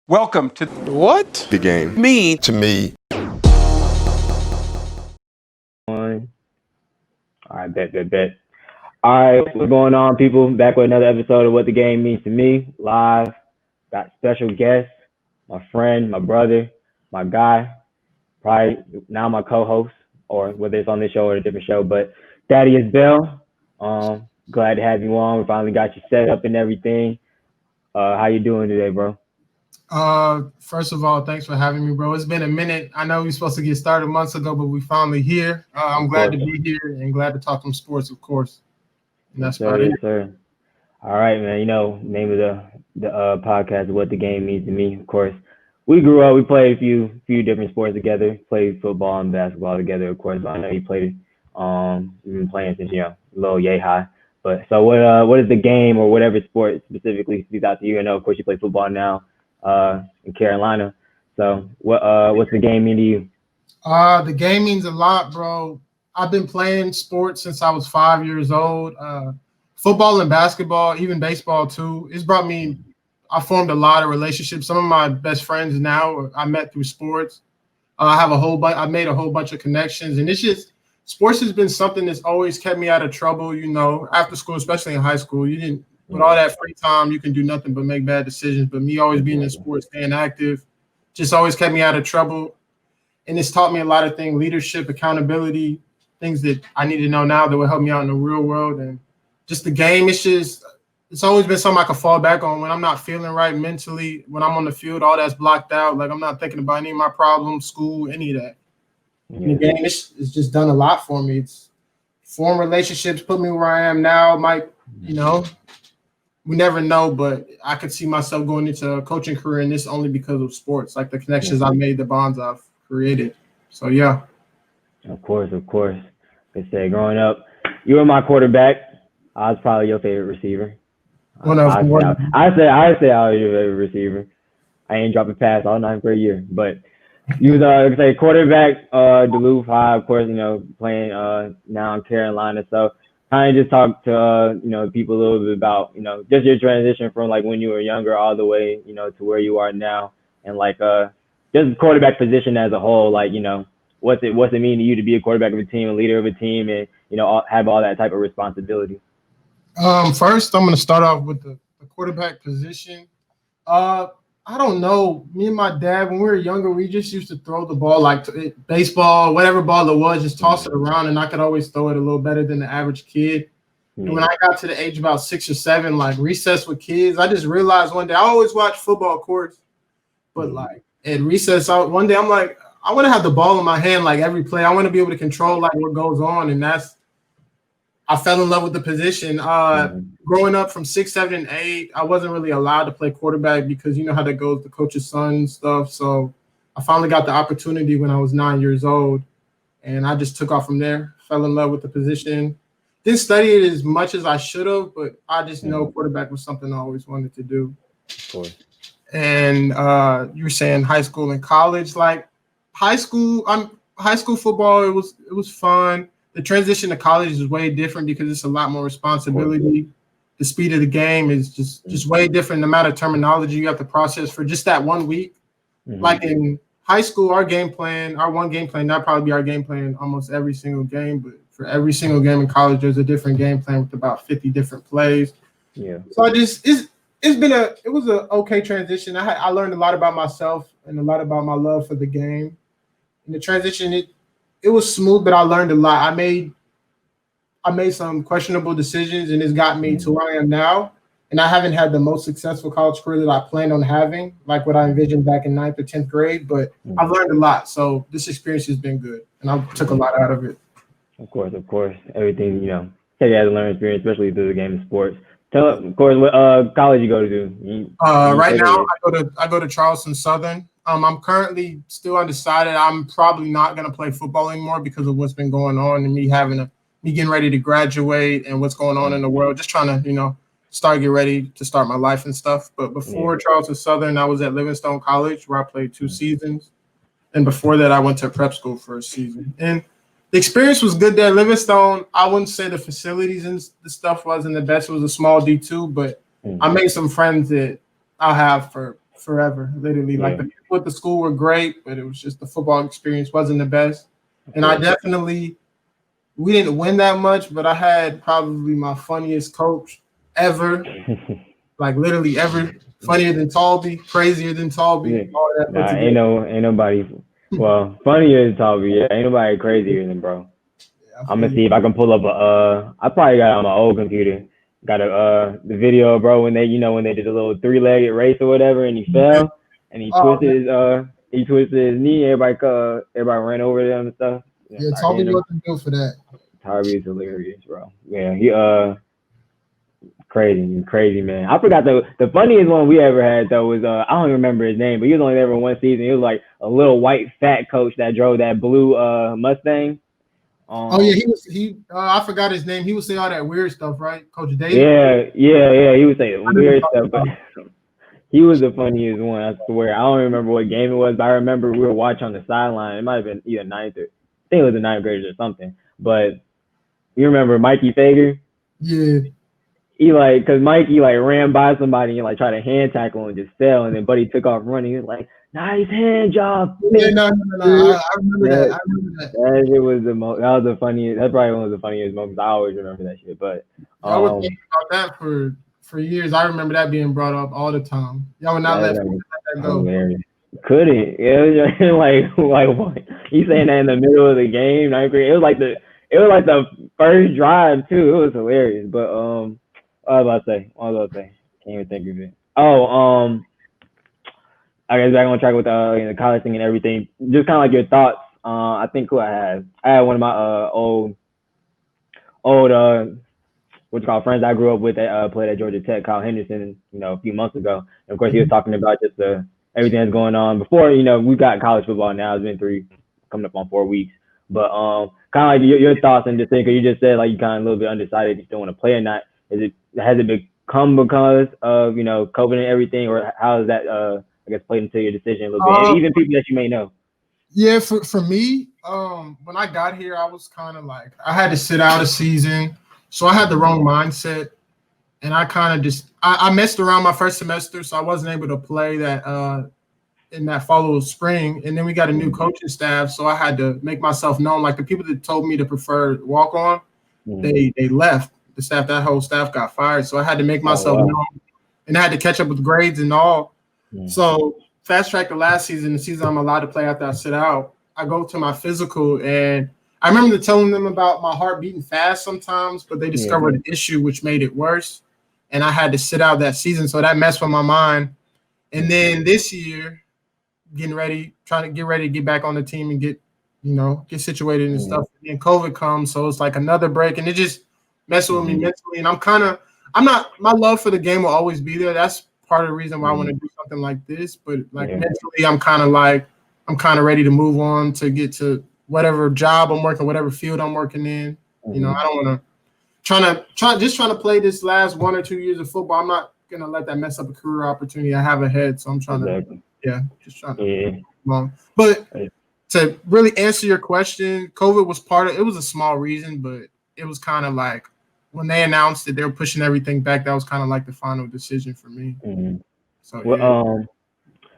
Welcome to What? The game. Me. To me. All right, bet. All right, what's going on, people? Back with another episode of What the Game Means to Me, live. Got special guests, my friend, my brother, my guy, probably now my co-host, or whether it's on this show or a different show, but Thaddeus Bell. Glad to have you on. We finally got you set up and everything. How you doing today, bro? First of all, thanks for having me, bro. It's been a minute. I know we were supposed to get started months ago, but we finally here. I'm glad to be here and glad to talk some sports, of course. And that's about it. Yes, sir. All right, man. You know, name of the podcast is What the Game Means to Me. Of course, we grew up. We played a few different sports together. Played football and basketball together, of course. But I know you played it. We've been playing since little yay high. But so what is the game or whatever sport specifically speaks out to you? I know, of course, you play football now in Carolina. So what's the game mean to you? The game means a lot, bro. I've been playing sports since I was 5 years old. Football and basketball, even baseball too. I formed a lot of relationships. Some of my best friends now I met through sports. I made a whole bunch of connections, and sports has been something that's always kept me out of trouble. After school, especially in high school, with all that free time, you can do nothing but make bad decisions. But me always being in sports, staying active, just always kept me out of trouble. And it's taught me a lot of things: leadership, accountability, things that I need to know now that will help me out in the real world. And just the game, it's always been something I can fall back on when I'm not feeling right mentally. When I'm on the field, all that's blocked out. Like I'm not thinking about any of my problems, school, any of that. Yeah. And the game, it's just done a lot for me. It's formed relationships, put me where I am now. We never know, but I could see myself going into a coaching career, and this only because of sports, like the connections I made, the bonds I've created. So, yeah. Of course. Like I said, growing up, you were my quarterback. I was probably your favorite receiver. I say I was your favorite receiver. I ain't dropped a pass all ninth grade year, but you was like I say quarterback, Duluth High, of course. Playing now in Carolina. So kind of just talk to people a little bit about just your transition from like when you were younger all the way to where you are now, and like just quarterback position as a whole. Like what's it mean to you to be a quarterback of a team, a leader of a team, and have all that type of responsibility? First, I'm going to start off with the quarterback position. I don't know. Me and my dad, when we were younger, we just used to throw the ball like baseball, whatever ball it was, just toss it around, and I could always throw it a little better than the average kid. And when I got to the age about 6 or 7, like recess with kids, I just realized one day I always watch football, of course, but like at recess, one day I'm like, I want to have the ball in my hand like every play. I want to be able to control like what goes on, and I fell in love with the position. Growing up from 6, 7, and 8, I wasn't really allowed to play quarterback because you know how that goes, the coach's son and stuff. So I finally got the opportunity when I was 9 years old, and I just took off from there, fell in love with the position. Didn't study it as much as I should have, but I just know quarterback was something I always wanted to do. Of course. And you were saying high school and college. Like high school football, it was fun. The transition to college is way different because it's a lot more responsibility. The speed of the game is just way different. The amount of terminology you have to process for just that 1 week. Like in high school, our one game plan, that'd probably be our game plan almost every single game. But for every single game in college, there's a different game plan with about 50 different plays. Yeah. So it was an okay transition. I learned a lot about myself and a lot about my love for the game. And the transition, it was smooth, but I learned a lot. I made some questionable decisions, and it's got me to where I am now. And I haven't had the most successful college career that I planned on having, like what I envisioned back in 9th or 10th grade. But I've learned a lot, so this experience has been good, and I took a lot out of it. Of course, everything you had to learn experience, especially through the game of sports. Tell us, of course, what college you go to? Right now, I go to Charleston Southern. I'm currently still undecided. I'm probably not going to play football anymore because of what's been going on and me getting ready to graduate and what's going on in the world. Just trying to, get ready to start my life and stuff. But before Charleston Southern, I was at Livingstone College where I played 2 seasons. And before that, I went to prep school for a season. And the experience was good there. Livingstone, I wouldn't say the facilities and the stuff wasn't the best. It was a small D2, but I made some friends that I'll have for forever, literally. Like the people at the school were great, but it was just the football experience wasn't the best. And we didn't win that much, but I had probably my funniest coach ever. Like literally ever. Funnier than Talby, crazier than Talby. All that ain't nobody. Well, funnier than Talby. Yeah, ain't nobody crazier than bro. I'm gonna see if I can pull up I probably got it on my old computer. Got the video, bro, when they did a little 3-legged race or whatever, and he fell and he twisted his knee. Everybody ran over them and stuff. Yeah, Talby wasn't built for that. Talby is hilarious, bro. Yeah, he crazy man. I forgot the funniest one we ever had though was I don't even remember his name, but he was only there for one season. He was like a little white fat coach that drove that blue Mustang. I forgot his name. He would say all that weird stuff, right? Coach Dave? Yeah. He would say weird stuff, but he was the funniest one, I swear. I don't remember what game it was, but I remember we were watching on the sideline. It might have been either ninth or I think it was the ninth graders or something. But you remember Mikey Fager? Yeah. He cause Mikey ran by somebody and tried to hand tackle and just fell, and then Buddy took off running. He was like, "Nice hand job." Yeah, no. I remember that. That was the funniest. That's probably one of the funniest moments. I always remember that shit. But I was thinking about that for years. I remember that being brought up all the time. Y'all would not let that go. Couldn't. It was like what? You saying that in the middle of the game, ninth grade? It was like the first drive too. It was hilarious. But what was I about to say? Can't even think of it. I guess back on track with the college thing and everything. Just kind of your thoughts. I think who I had one of my old friends I grew up with that played at Georgia Tech, Kyle Henderson, a few months ago. And of course, he was talking about just everything that's going on. Before, we've got college football now. It's been coming up on 4 weeks. But kind of your thoughts and just think, you just said you kind of a little bit undecided if you still want to play or not. Has it become because of COVID and everything, or how has that I guess played into your decision a little bit, and even people that you may know? Yeah, for me, when I got here, I was kind of I had to sit out a season, so I had the wrong mindset, and I kind of just I messed around my first semester, so I wasn't able to play that in that following spring, and then we got a new coaching staff, so I had to make myself known. Like the people that told me to prefer walk on, they left. That whole staff got fired. So I had to make myself known, and I had to catch up with grades and all. So fast track the last season, the season I'm allowed to play after I sit out, I go to my physical, and I remember telling them about my heart beating fast sometimes, but they discovered an issue which made it worse. And I had to sit out that season. So that messed with my mind. And then this year, trying to get ready to get back on the team and get situated and stuff. And COVID comes, so it's another break, and it just messing with me mentally, and my love for the game will always be there. That's part of the reason why I want to do something like this. But mentally, I'm kind of ready to move on to get to whatever job I'm working, whatever field I'm working in. I don't want to trying to play this last 1 or 2 years of football. I'm not gonna let that mess up a career opportunity I have ahead. So I'm trying to But to really answer your question, COVID was it was a small reason, but it was kind of when they announced that they were pushing everything back, that was kind of the final decision for me. So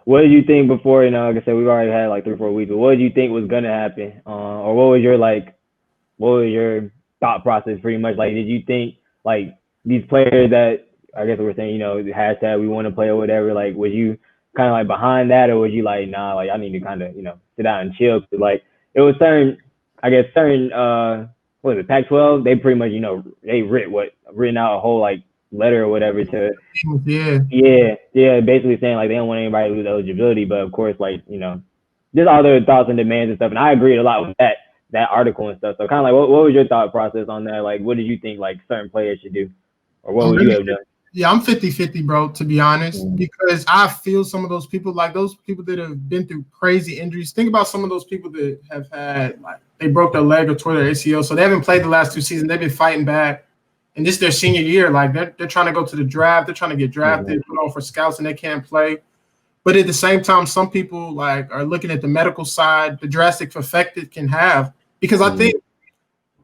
what did you think before? Like I said, we've already had 3 or 4 weeks, but what did you think was gonna happen? Or what was your thought process pretty much? Did you think these players that I guess we're saying, hashtag we want to play or whatever, was you kind of behind that, or was you nah, I need to kind of sit down and chill? Cause it was certain what was it, Pac-12? They pretty much, they written out a whole letter or whatever to basically saying they don't want anybody to lose eligibility. But of course, just all their thoughts and demands and stuff. And I agreed a lot with that article and stuff. So kind of what was your thought process on that? What did you think certain players should do, or what would you have done? Yeah, I'm 50-50, bro, to be honest, because I feel some of those people, those people that have been through crazy injuries. Think about some of those people that have had, they broke their leg or tore their ACL, so they haven't played the last 2 seasons. They've been fighting back, and this is their senior year. They're trying to go to the draft. They're trying to get drafted, put on for scouts, and they can't play. But at the same time, some people, are looking at the medical side, the drastic effect it can have, because I think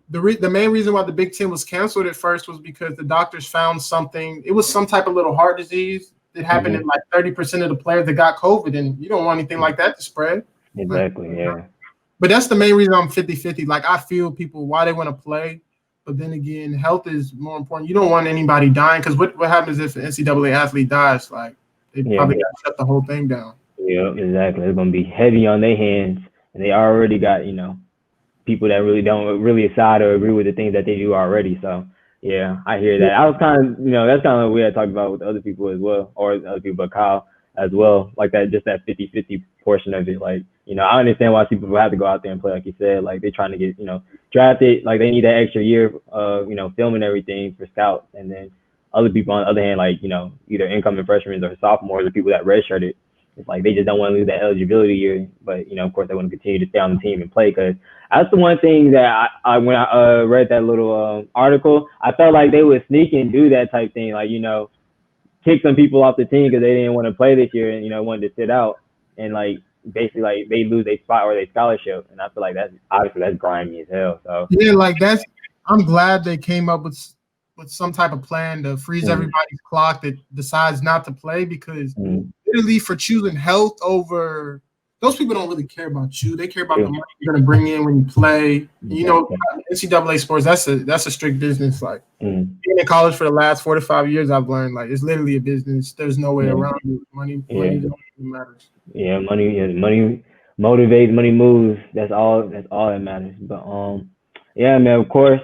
the main reason why the Big Ten was canceled at first was because the doctors found something. It was some type of little heart disease it happened in like 30% of the players that got COVID, and you don't want anything like that to spread. Exactly, yeah. But that's the main reason I'm 50-50. Like, I feel people why they want to play, but then again, health is more important. You don't want anybody dying, because what happens if an NCAA athlete dies? Like, they probably got to shut the whole thing down. Yeah, exactly. It's gonna be heavy on their hands, and they already got people that really don't really side or agree with the things that they do already. So yeah, I hear that. I was kind of that's kind of what we had talked about with other people as well, or other people, but Kyle as well, like that, just that 50-50 portion of it. Like, I understand why people have to go out there and play, like you said, like they're trying to get, drafted, like they need that extra year of, filming everything for scouts. And then other people on the other hand, like, either incoming freshmen or sophomores or people that redshirted, it's like they just don't want to lose that eligibility year. But, of course, they want to continue to stay on the team and play, because that's the one thing that I when I read that little article, I felt like they would sneak and do that type thing, like, kick some people off the team because they didn't want to play this year and wanted to sit out, and like basically like they lose their spot or their scholarship. And I feel like that's grimy as hell. So yeah, like I'm glad they came up with some type of plan to freeze everybody's clock that decides not to play, because literally for choosing health over, those people don't really care about you. They care about the money you're gonna bring in when you play. NCAA sports, that's a strict business. Like being in college for the last 4 to 5 years, I've learned like it's literally a business. There's no way around it. Money matters. Yeah, money motivates, money moves. That's all that matters. But yeah, man, of course,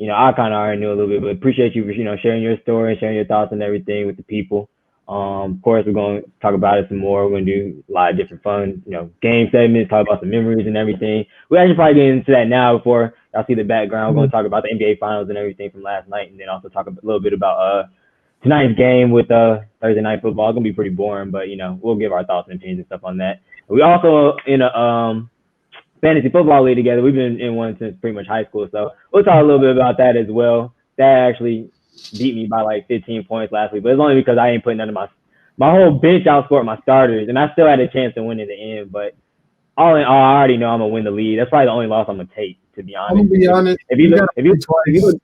I kind of already knew a little bit, but appreciate you for sharing your story, sharing your thoughts and everything with the people. Of course, we're going to talk about it some more. We're going to do a lot of different fun, game segments, talk about some memories and everything. We actually probably get into that now before y'all see the background. We're going to talk about the NBA Finals and everything from last night, and then also talk a little bit about tonight's game with Thursday Night Football. It's going to be pretty boring, but, we'll give our thoughts and opinions and stuff on that. We also in a fantasy football league together. We've been in one since pretty much high school, so we'll talk a little bit about that as well. That actually beat me by like 15 points last week, but it's only because I ain't putting none of my whole bench outscored my starters, and I still had a chance to win in the end. But all in all, I already know I'm gonna win the league. That's probably the only loss I'm gonna take, to be honest. I'm gonna be honest. If you look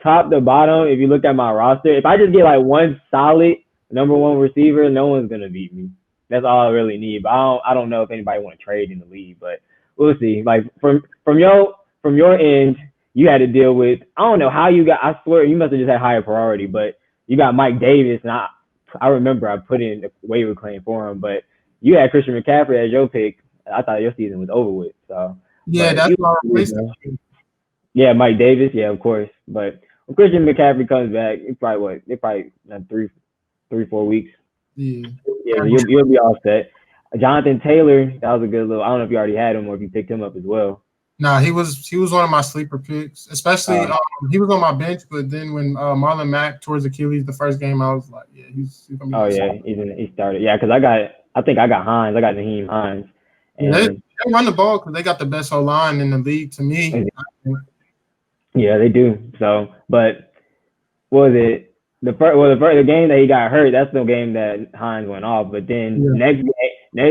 top to bottom, if you look at my roster, if I just get like one solid number one receiver, no one's gonna beat me. That's all I really need. But I don't know if anybody want to trade in the league, but we'll see. Like from your end, you had to deal with, I don't know how you got, I swear you must have just had higher priority, but you got Mike Davis, and I remember I put in a waiver claim for him, but you had Christian McCaffrey as your pick. I thought your season was over with. So yeah, that's all. Yeah, Mike Davis, yeah, of course. But when Christian McCaffrey comes back, they probably 3-4 weeks. Yeah, you'll be all set. Jonathan Taylor, that was a good little. I don't know if you already had him or if you picked him up as well. Nah, he was one of my sleeper picks. Especially he was on my bench, but then when Marlon Mack towards Achilles the first game, I was like, yeah, he's gonna be. He started. Yeah, because I think I got Hines. I got Nyheim Hines. And they run the ball because they got the best O-line in the league to me. Yeah, they do. So, but what was it? The game that he got hurt, that's the game that Hines went off. But then next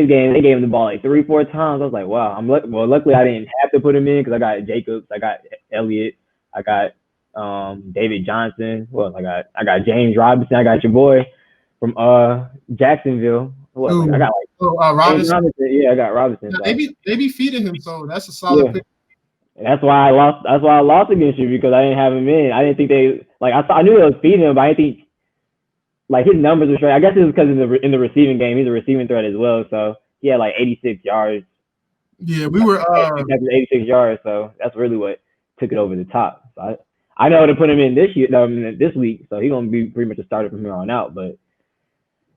game, they gave him the ball like 3-4 times. I was like, wow. Luckily I didn't have to put him in because I got Jacobs, I got Elliott, I got David Johnson. Well, I got James Robinson. I got your boy from Jacksonville. I got Robinson. Yeah, I got Robinson. Yeah, they be feeding him, so that's a solid pick. That's why I lost. That's why I lost against you, because I didn't have him in. I didn't think they I knew they was feeding him, but I didn't think like his numbers were straight. I guess it was because in the receiving game, he's a receiving threat as well. So he had like 86 yards. Yeah, we were 86 yards. So that's really what took it over the top. So I know to put him in this week. So he's gonna be pretty much a starter from here on out. But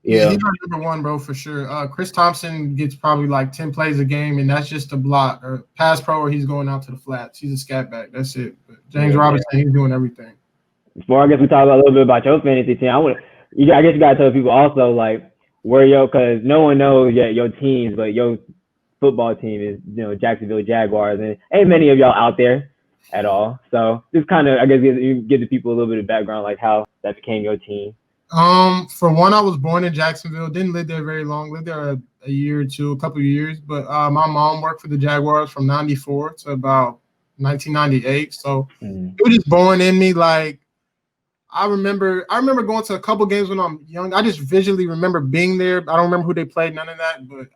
yeah, he's our number one, bro, for sure. Chris Thompson gets probably like 10 plays a game, and that's just a block or pass pro, or he's going out to the flats. He's a scat back. That's it. But James Robinson, he's doing everything. Before I guess we talk about a little bit about your fantasy team, I guess you gotta tell people also like where because no one knows yet your teams, but your football team is Jacksonville Jaguars, and ain't many of y'all out there at all. So just kind of I guess give the people a little bit of background like how that became your team. For one, I was born in Jacksonville. Didn't live there very long. Lived there a year or two, a couple of years. But my mom worked for the Jaguars from '94 to about 1998. So it was just born in me. Like I remember going to a couple games when I'm young. I just visually remember being there. I don't remember who they played, none of that. But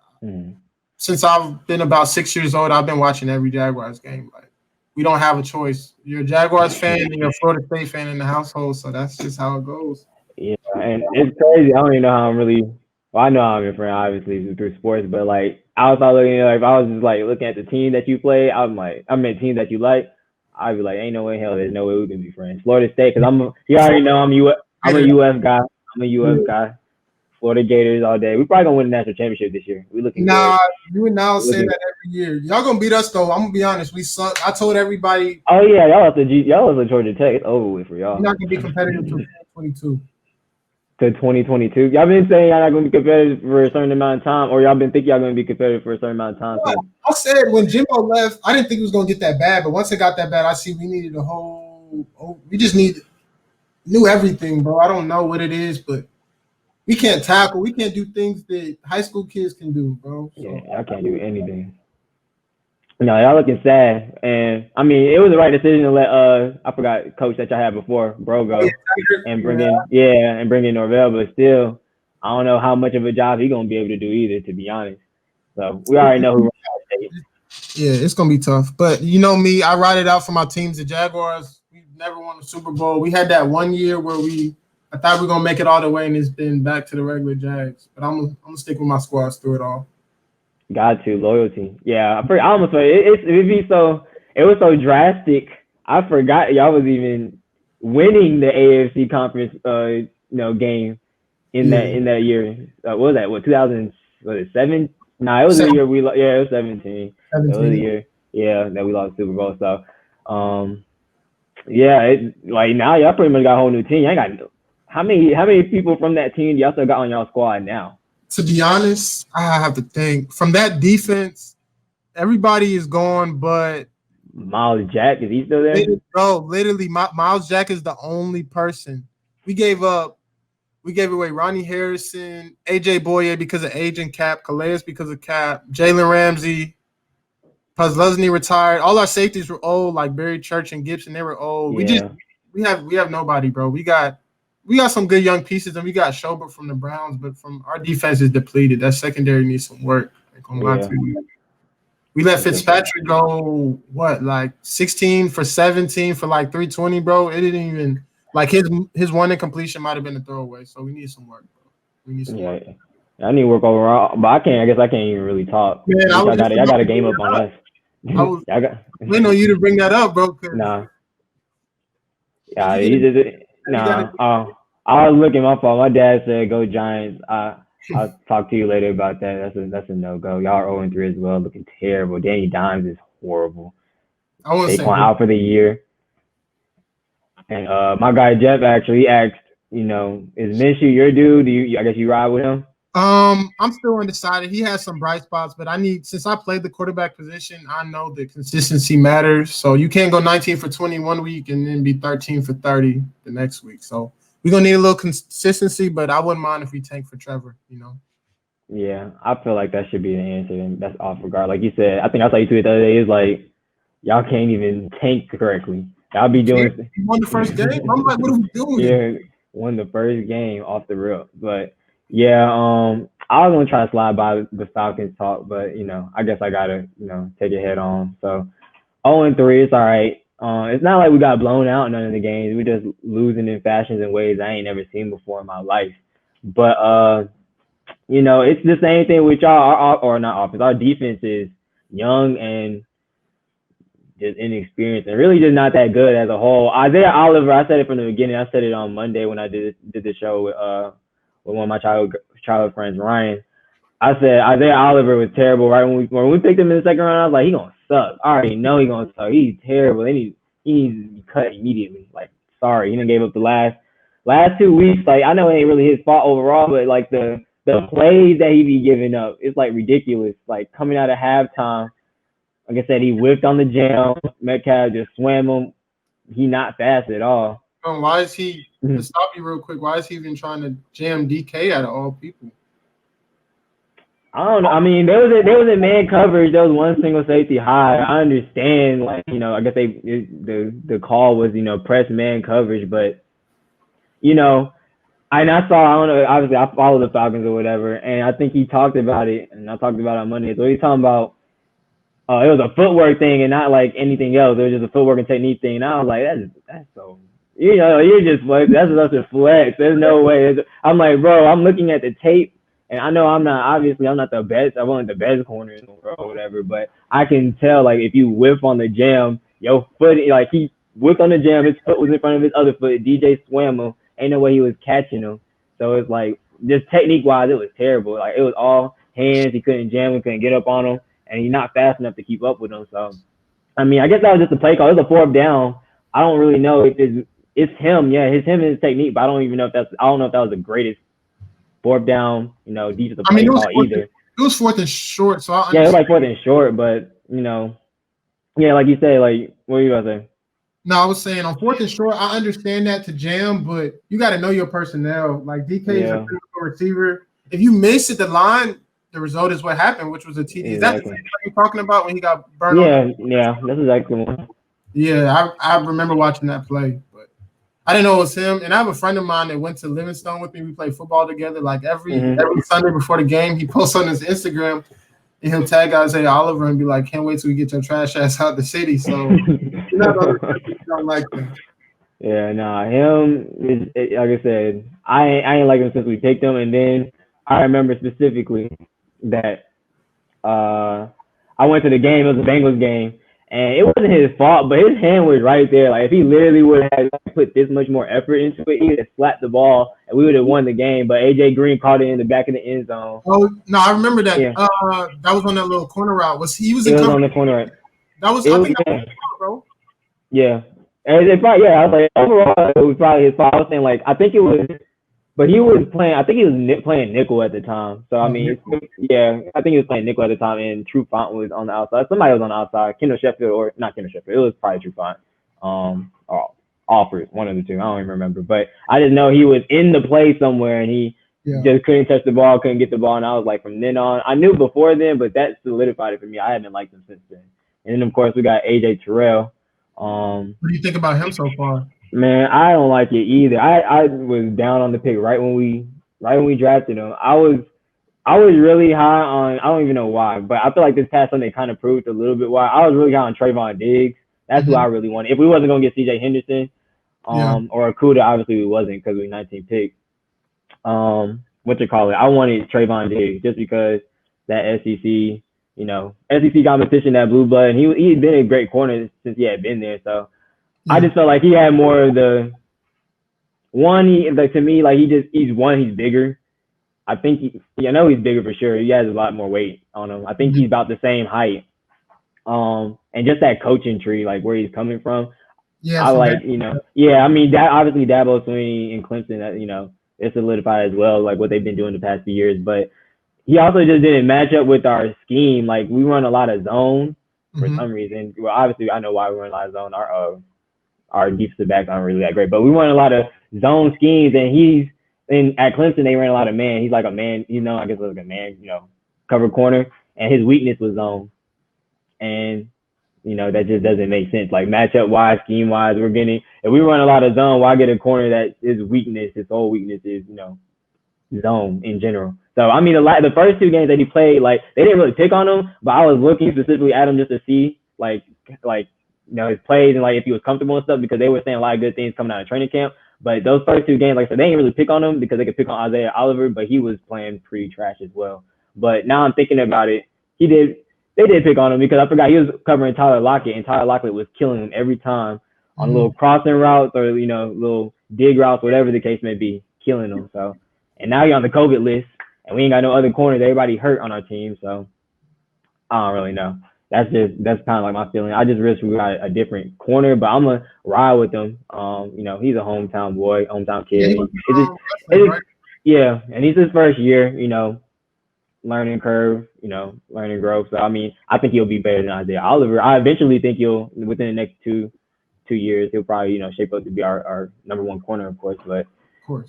since I've been about 6 years old, I've been watching every Jaguars game. Like, we don't have a choice. You're a Jaguars fan and you're a Florida State fan in the household, so that's just how it goes. Yeah, and it's crazy. I don't even know how I'm really. Well, I know I'm your friend, obviously, through sports, but like outside looking, like if I was just like looking at the team that you play, I meant team that you like. I'd be like, ain't no way in hell, there's no way we can be friends. Florida State, because you already know I'm a UF guy. I'm a UF guy. Florida Gators all day. We probably gonna win the national championship this year. We looking good. You and now say that every year. Y'all gonna beat us though. I'm gonna be honest. We suck. I told everybody. Oh yeah, y'all was at Georgia Tech. It's over with for y'all. You're not gonna be competitive until 2022. To 2022. Y'all been saying y'all not gonna be competitive for a certain amount of time, or y'all been thinking y'all gonna be competitive for a certain amount of time. Well, I said when Jimbo left, I didn't think it was gonna get that bad, but once it got that bad, I see we needed we just knew everything, bro. I don't know what it is, but we can't tackle. We can't do things that high school kids can do, bro. So, yeah, I can't do anything. No, y'all looking sad, and I mean it was the right decision to let I forgot coach that y'all had before, Brogo, and bring in Norvell, but still, I don't know how much of a job he's gonna be able to do either, to be honest. So we already know who. Yeah, it's gonna be tough, but you know me, I ride it out for my teams. The Jaguars, we've never won a Super Bowl. We had that one year where I thought we were gonna make it all the way, and it's been back to the regular Jags. But I'm gonna stick with my squads through it all. Got to loyalty. Yeah, I almost it was so drastic. I forgot y'all was even winning the AFC conference game in that year. What was that? What 2007? Nah, it was the year it was 17. It was the year that we lost the Super Bowl. So like now y'all pretty much got a whole new team. Y'all got how many people from that team y'all still got on y'all squad now? To be honest, I have to think. From that defense, everybody is gone, but Miles Jack, is he still there? Literally, Miles Jack is the only person. We gave away Ronnie Harrison, AJ Boye because of agent cap, Calais because of cap, Jalen Ramsey, Puslesny retired. All our safeties were old, like Barry Church and Gibson. They were old. Yeah. We have nobody, bro. We got some good young pieces, and we got Schobert from the Browns, but from our defense is depleted. That secondary needs some work. We let Fitzpatrick go, 16 for 17 for like 320, bro. It didn't even his one incompletion might have been a throwaway. So we need some work, bro. We need some work. I need work overall, but I guess I can't even really talk. Man, I got a game up on us. We know you to bring that up, bro. Nah. Yeah, I was looking my fault. My dad said go Giants. I'll talk to you later about that. That's a no-go. Y'all are 0-3 as well, looking terrible. Danny Dimes is horrible. Saquon out for the year. And my guy Jeff actually asked, is Minshew your dude? I guess you ride with him? I'm still undecided. He has some bright spots, but since I played the quarterback position, I know that consistency matters. So you can't go 19 for 20 one week and then be 13 for 30 the next week. So we're gonna need a little consistency, but I wouldn't mind if we tank for Trevor, Yeah, I feel like that should be the answer, and that's off regard. Like you said, I think I saw you tweet the other day, is like y'all can't even tank correctly. Y'all be doing won the first game. I'm like, what are we doing? Yeah, won the first game off the rip. But yeah, I was gonna try to slide by the Falcons talk, but I guess I gotta, take it head on. So 0-3, it's all right. It's not like we got blown out in none of the games. We just losing in fashions and ways I ain't never seen before in my life. But it's the same thing with y'all, or not offense. Our defense is young and just inexperienced and really just not that good as a whole. Isaiah Oliver, I said it from the beginning. I said it on Monday when I did the show with one of my childhood friends, Ryan. I said Isaiah Oliver was terrible right when we picked him in the second round. I was like, he gonna suck. I already know he gonna suck. He's terrible. He needs to be cut immediately. Like, sorry, he done gave up the last 2 weeks. Like, I know it ain't really his fault overall, but like the plays that he be giving up, it's like ridiculous. Like coming out of halftime, like I said, he whipped on the jam. Metcalf just swam him. He not fast at all. Why is he? To stop you real quick, why is he even trying to jam DK out of all people? I don't know. I mean, there was a man coverage. There was one single safety high. I understand, I guess the call was, press man coverage, but you know, I don't know, obviously I follow the Falcons or whatever, and I think he talked about it, and I talked about it on Monday. So he's talking about it was a footwork thing and not like anything else. It was just a footwork and technique thing. And I was like, that's so, you're just like, that's such a flex. There's no way. I'm like, bro, I'm looking at the tape, and I know I'm not the best. I wasn't the best corner in the world or whatever, but I can tell, like, if you whiff on the jam, your foot, like, he whipped on the jam, his foot was in front of his other foot. DJ swam him. Ain't no way he was catching him. So it's like, just technique wise, it was terrible. Like, it was all hands. He couldn't jam him, couldn't get up on him, and he's not fast enough to keep up with him. So, I mean, I guess that was just a play call. It was a 4th down. I don't really know if it's him. Yeah, it's him and his technique, but I don't know if that was the greatest 4th down, defensive play call either. It was 4th and short, so yeah, it was like 4th and short, but yeah, like you say, like, what were you about to say? No, I was saying on 4th and short, I understand that to jam, but you got to know your personnel. Like, DK is a physical receiver. If you miss at the line, the result is what happened, which was a TD. Exactly. Is that the same thing you're talking about when he got burned? Yeah, that's exactly one. Yeah, I remember watching that play, but I didn't know it was him. And I have a friend of mine that went to Livingstone with me. We played football together. Like every Sunday before the game, he posts on his Instagram, and he'll tag Isaiah Oliver and be like, "Can't wait till we get your trash ass out the city." So you're not don't like that. Yeah, him is, like I said, I ain't like him since we picked him, and then I remember specifically that I went to the game. It was a Bengals game, and it wasn't his fault, but his hand was right there. Like, if he literally would have put this much more effort into it, he would have slapped the ball, and we would have won the game. But AJ Green caught it in the back of the end zone. Oh no, I remember that. Yeah. That was on that little corner route. Was on the corner route? That was, I think that was his fault, bro. Yeah. I was like, overall, it was probably his fault. I was saying, like, I think it was, but he was playing, I think he was playing nickel at the time. So, I mean, I think he was playing nickel at the time, and True Font was on the outside. Somebody was on the outside, Kendall Sheffield, or not Kendall Sheffield. It was probably True Font. Or Alfred, one of the two. I don't even remember. But I just know he was in the play somewhere, and he just couldn't touch the ball, couldn't get the ball. And I was like, from then on, I knew before then, but that solidified it for me. I haven't liked him since then. And then, of course, we got AJ Terrell. What do you think about him so far? Man, I don't like it either. I was down on the pick right when we drafted him. I was really high on, I don't even know why, but I feel like this past Sunday kind of proved a little bit why. I was really high on Trayvon Diggs. That's who I really wanted. If we wasn't gonna get CJ Henderson, or Okudah, obviously we wasn't because we 19 picked. I wanted Trayvon Diggs just because that SEC. SEC competition, that blue blood, and he'd been a great corner since he had been there. So I just felt like he had more of the one. To me, like he's bigger. I think I know he's bigger for sure. He has a lot more weight on him. I think he's about the same height. And just that coaching tree, like where he's coming from. Yeah, I like, I mean, that obviously Dabo Swinney and Clemson, that, it's solidified as well, like what they've been doing the past few years, but he also just didn't match up with our scheme. Like, we run a lot of zone for some reason. Well, obviously, I know why we run a lot of zone. Our defensive backs aren't really that great, but we run a lot of zone schemes. And at Clemson, they ran a lot of man. He's like a man, I guess like a man, cover corner. And his weakness was zone. And, that just doesn't make sense. Like, matchup wise, scheme wise, if we run a lot of zone, why get a corner that his whole weakness is, zone in general. So, I mean, the first 2 games that he played, like, they didn't really pick on him, but I was looking specifically at him just to see, like his plays and, like, if he was comfortable and stuff, because they were saying a lot of good things coming out of training camp. But those first 2 games, like I said, they didn't really pick on him because they could pick on Isaiah Oliver, but he was playing pretty trash as well. But now I'm thinking about it, they did pick on him because I forgot he was covering Tyler Lockett, and Tyler Lockett was killing him every time on little crossing routes or, little dig routes, whatever the case may be, killing him. So, and now he's on the COVID list. And we ain't got no other corners. Everybody hurt on our team, so I don't really know. That's kind of like my feeling. I just wish we got a different corner, but I'm gonna ride with him. He's a hometown boy, hometown kid. And he's his first year. Learning curve. Learning growth. So I mean, I think he'll be better than Isaiah Oliver. I eventually think within the next two years, he'll probably shape up to be our number 1 corner, of course. But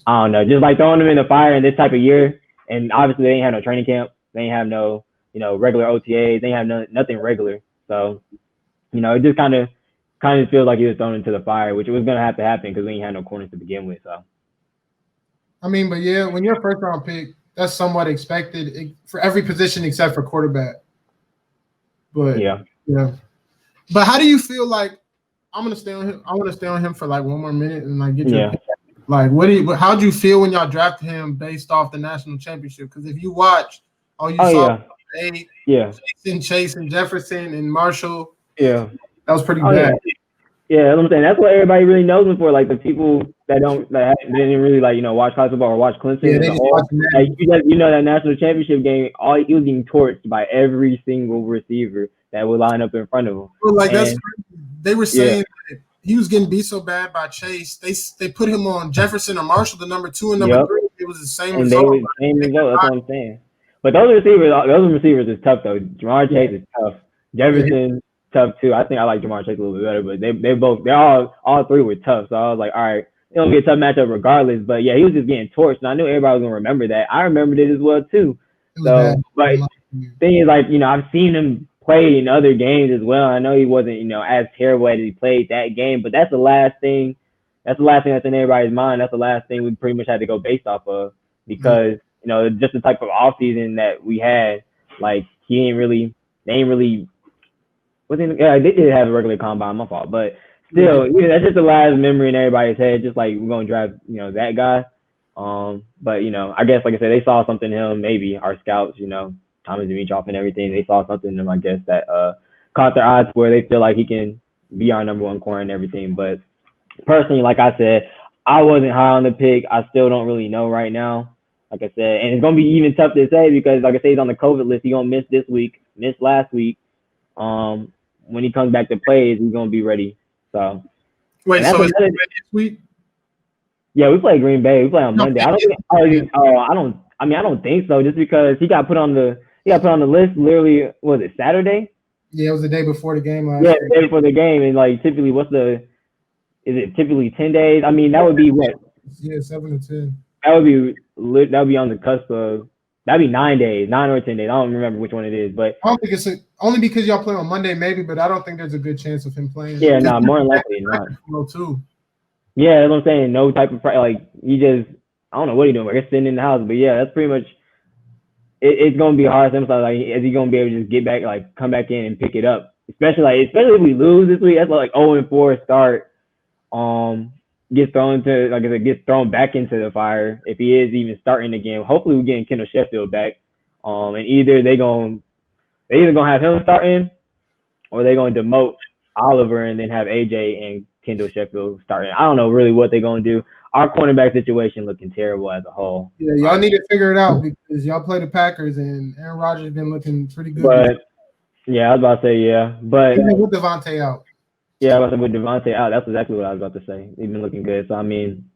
I don't know, just like throwing him in the fire in this type of year. And obviously they ain't have no training camp. They ain't have no, regular OTAs. They ain't have nothing regular. So, it just kind of feels like he was thrown into the fire, which was going to have to happen because we ain't had no corners to begin with. So, I mean, but yeah, when you're a first round pick, that's somewhat expected for every position except for quarterback. But yeah. But how do you feel like I'm gonna stay on him? I want to stay on him for like one more minute and like get your opinion. Like how'd you feel when y'all drafted him based off the national championship? Because if you watch, saw Jason, Chase, and Jefferson and Marshall. Yeah. That was pretty bad. Yeah, I'm saying that's what everybody really knows him for. Like the people that didn't really like watch college football or watch Clemson. Yeah, they just like that national championship game. He was getting torched by every single receiver that would line up in front of him. Well, like they were saying that he was getting beat so bad by Chase. They put him on Jefferson or Marshall, the number 2 and number 3. It was the same result. Same result. That's what I'm saying. But those receivers is tough though. Jamar Chase is tough. Jefferson. Tough too. I think I like Jamar Chase a little bit better, but they're all three were tough. So I was like, all right, it's gonna be a tough matchup regardless. But yeah, he was just getting torched, and I knew everybody was gonna remember that. I remembered it as well too. So, but thing is, like I've seen him play in other games as well. I know he wasn't as terrible as he played that game, but that's the last thing. That's the last thing that's in everybody's mind. That's the last thing we pretty much had to go based off of because just the type of offseason that we had. Like they ain't really. They did have a regular combine, my fault, but still, that's just the last memory in everybody's head. Just like we're gonna draft, that guy. But I guess like I said, they saw something in him. Maybe our scouts, Thomas Dimitroff and everything, they saw something in him. I guess that caught their eyes where they feel like he can be our number 1 corner and everything. But personally, like I said, I wasn't high on the pick. I still don't really know right now. Like I said, and it's gonna be even tough to say because, like I said, he's on the COVID list. He's gonna miss this week, miss last week. When he comes back to play, he's gonna be ready. So wait, so is this week? Yeah, we play Green Bay. We play on Monday. I don't think so. Just because he got put on the list. Literally, was it Saturday? Yeah, it was the day before the game. The day before the game, and like typically, is it typically 10 days? I mean, that would be what? Yeah, 7 to 10. That would be on the cusp of. That'd be 9 days, 9 or 10 days. I don't remember which one it is, but I don't think it's only because y'all play on Monday, maybe. But I don't think there's a good chance of him playing. Yeah, no, more than likely not. Too. Yeah, that's what I'm saying. No type of like you just I don't know what he's doing. Like sitting in the house, but yeah, that's pretty much. It's gonna be hard. Sometimes like is he gonna be able to just get back, like come back in and pick it up? Especially if we lose this week, that's like 0-4 start. Gets thrown back into the fire if he is even starting the game. Hopefully we're getting Kendall Sheffield back. And either they're gonna have him starting or they're gonna demote Oliver and then have AJ and Kendall Sheffield starting. I don't know really what they're gonna do. Our cornerback situation looking terrible as a whole. Yeah, y'all need to figure it out because y'all play the Packers and Aaron Rodgers has been looking pretty good. But yeah, I was about to say but with Devontae out. Yeah, with Devontae out, that's exactly what I was about to say. He's been looking good. So, I mean,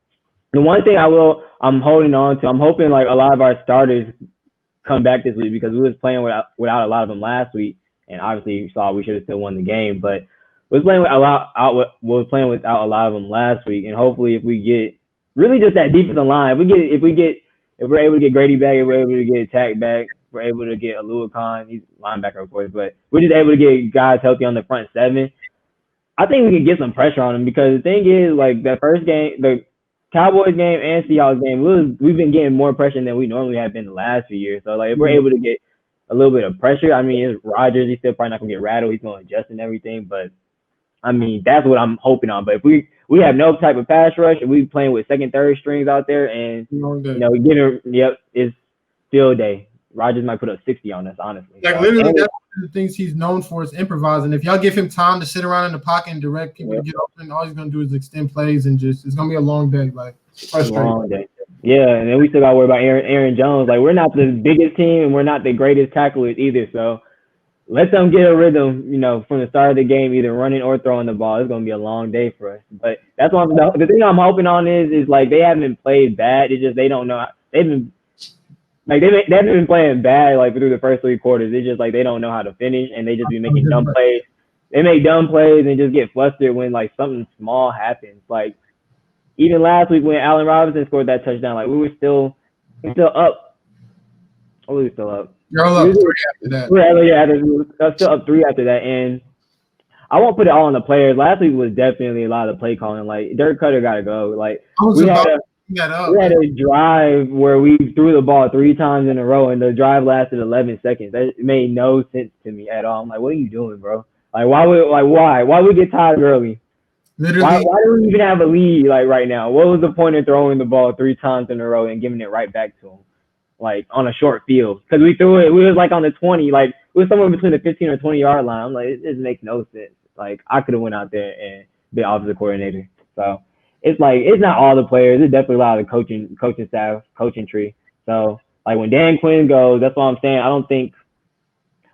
the one thing I'm holding on to, I'm hoping like a lot of our starters come back this week because we was playing without a lot of them last week, and obviously you saw we should have still won the game. But we was playing without a lot of them last week, and hopefully if we get really just that defensive line, if we're able to get Grady back, if we're able to get Attack back, we're able to get Alua Khan, he's linebacker of course, but we're just able to get guys healthy on the front seven. I think we can get some pressure on them because the thing is, like that first game, the Cowboys game and Seahawks game, we've been getting more pressure than we normally have been the last few years. So, like, if we're able to get a little bit of pressure, I mean, it's Rodgers. He's still probably not gonna get rattled. He's gonna adjust and everything. But I mean, that's what I'm hoping on. But if we have no type of pass rush, and we playing with second, third strings out there, and it's field day. Rodgers might put up 60 on us, honestly. Like literally, that's one of the things he's known for is improvising. If y'all give him time to sit around in the pocket and direct people to get open, all he's gonna do is extend plays and it's gonna be a long day. Like frustrating. Long day. Yeah, and then we still gotta worry about Aaron Jones. Like we're not the biggest team and we're not the greatest tacklers either. So let them get a rhythm, from the start of the game, either running or throwing the ball. It's gonna be a long day for us. But that's one. The thing I'm hoping on is like they haven't played bad. It's just they don't know. They've been. Like they haven't been playing bad like through the first 3 quarters. It's just like they don't know how to finish and they just be making dumb plays. They make dumb plays and just get flustered when like something small happens. Like even last week when Allen Robinson scored that touchdown, like we were still up. Oh, we were still up. You're all up 3 after that. We're still up 3 after that. And I won't put it all on the players. Last week was definitely a lot of play calling. Like Dirk Cutter gotta go. Like up. We had a drive where we threw the ball 3 times in a row, and the drive lasted 11 seconds. That made no sense to me at all. I'm like, what are you doing, bro? Like, why we get tired early? Literally, why do we even have a lead like right now? What was the point of throwing the ball 3 times in a row and giving it right back to him, like on a short field? Because we threw it, we was like on the 20, like it was somewhere between the 15 or 20-yard line. I'm like, it just makes no sense. Like I could have went out there and been offensive coordinator. So it's like it's not all the players. It's definitely a lot of the coaching staff, coaching tree. So like when Dan Quinn goes, that's what I'm saying. I don't think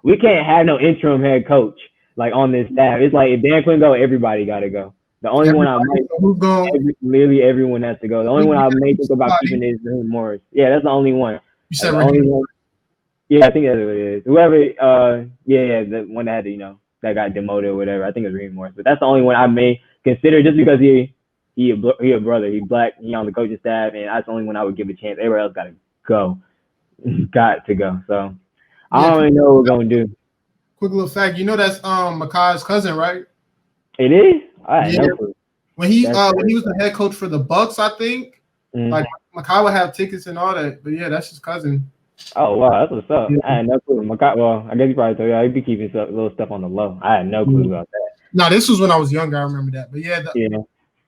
we can't have no interim head coach like on this staff. It's like if Dan Quinn go, everybody got to go. The only one I might, literally everyone has to go. The only one I may think about keeping is Raheem Morris. Yeah, that's the only one. You said the only one. Yeah, I think that's what it is. Whoever, the one that had to, that got demoted or whatever. I think it's Raheem Morris, but that's the only one I may consider just because he a brother, he's black, he on the coaching staff, and that's the only one I would give a chance. Everybody else got to go, got to go. So I don't even know what we're gonna do. Quick little fact, that's Makai's cousin, right? It is. I had no clue. When he was the head coach for the Bucks, I think like Makai would have tickets and all that. But yeah, that's his cousin. Oh wow, that's what's up. Yeah. I had no clue. Makai, well, I guess he probably told you he'd be keeping little stuff on the low. I had no clue about that. No, this was when I was younger. I remember that. But yeah,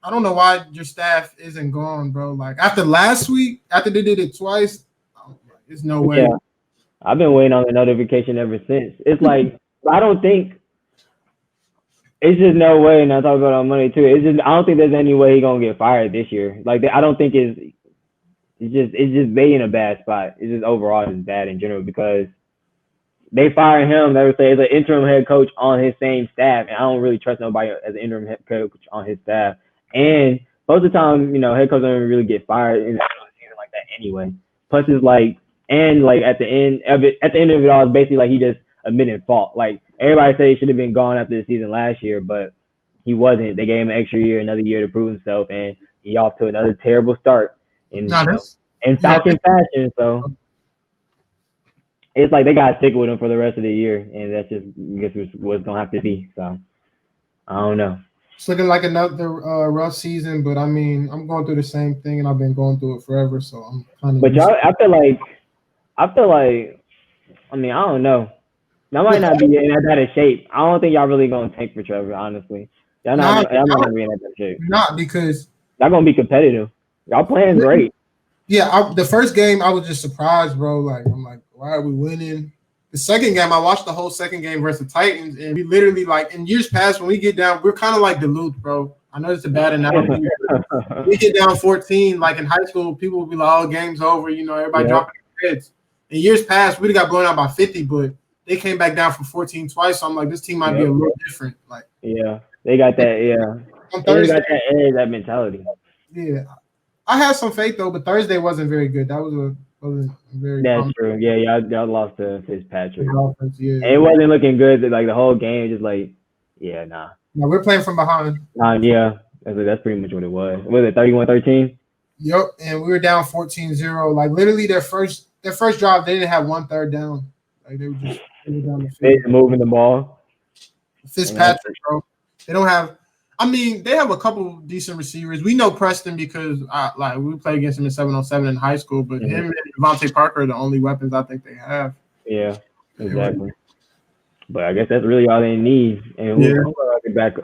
I don't know why your staff isn't gone, bro. Like after last week, after they did it twice, there's no way. Yeah. I've been waiting on the notification ever since. It's like I don't think. It's just no way, and I talk about on Monday too. It's just I don't think there's any way he's gonna get fired this year. Like I don't think it's just they in a bad spot. It's just overall just bad in general because they fire him. They would say as an interim head coach on his same staff, and I don't really trust nobody as an interim head coach on his staff. And most of the time, head coaches don't really get fired in a season like that anyway. Plus, it's like at the end of it all, it's basically like he just admitted fault. Like everybody said he should have been gone after the season last year, but he wasn't. They gave him an extra year, another year to prove himself, and he off to another terrible start in Falcon fashion. So it's like they got to stick with him for the rest of the year, and that's just I guess what's gonna have to be. So I don't know. It's looking like another rough season, but I mean, I'm going through the same thing, and I've been going through it forever. So I'm kind of. But I feel like, I mean, I don't know. Y'all might not be in that bad of shape. I don't think y'all really gonna tank for Trevor, honestly. Y'all not gonna be in that bad of shape. Not because y'all gonna be competitive. Y'all playing great. Yeah, the first game I was just surprised, bro. Like I'm like, why are we winning? The second game, I watched the whole second game versus the Titans, and we literally like in years past when we get down, we're kind of like Duluth, bro. I know it's a bad analogy. We get down 14, like in high school, people would be like, "Oh, game's over," everybody dropping their heads. In years past, we'd got blown out by 50, but they came back down from 14 twice. So I'm like, this team might be a little different. Like, they got that. Yeah, on Thursday, they got that mentality. Yeah, I had some faith though, but Thursday wasn't very good. That wasn't very. That's true. Yeah, y'all lost to Fitzpatrick. And it wasn't looking good. Like the whole game, just like, nah. No, we're playing from behind. That's pretty much what it was. Was it 31-13? Yep, and we were down 14-0. Like literally, their first drive, they didn't have 1 third down. Like they were down the field. They moving the ball. Fitzpatrick, bro. They don't have. I mean, they have a couple decent receivers. We know Preston because we played against him in 7-on-7 in high school, but him and Devontae Parker are the only weapons I think they have. Yeah, exactly. But I guess that's really all they need. And back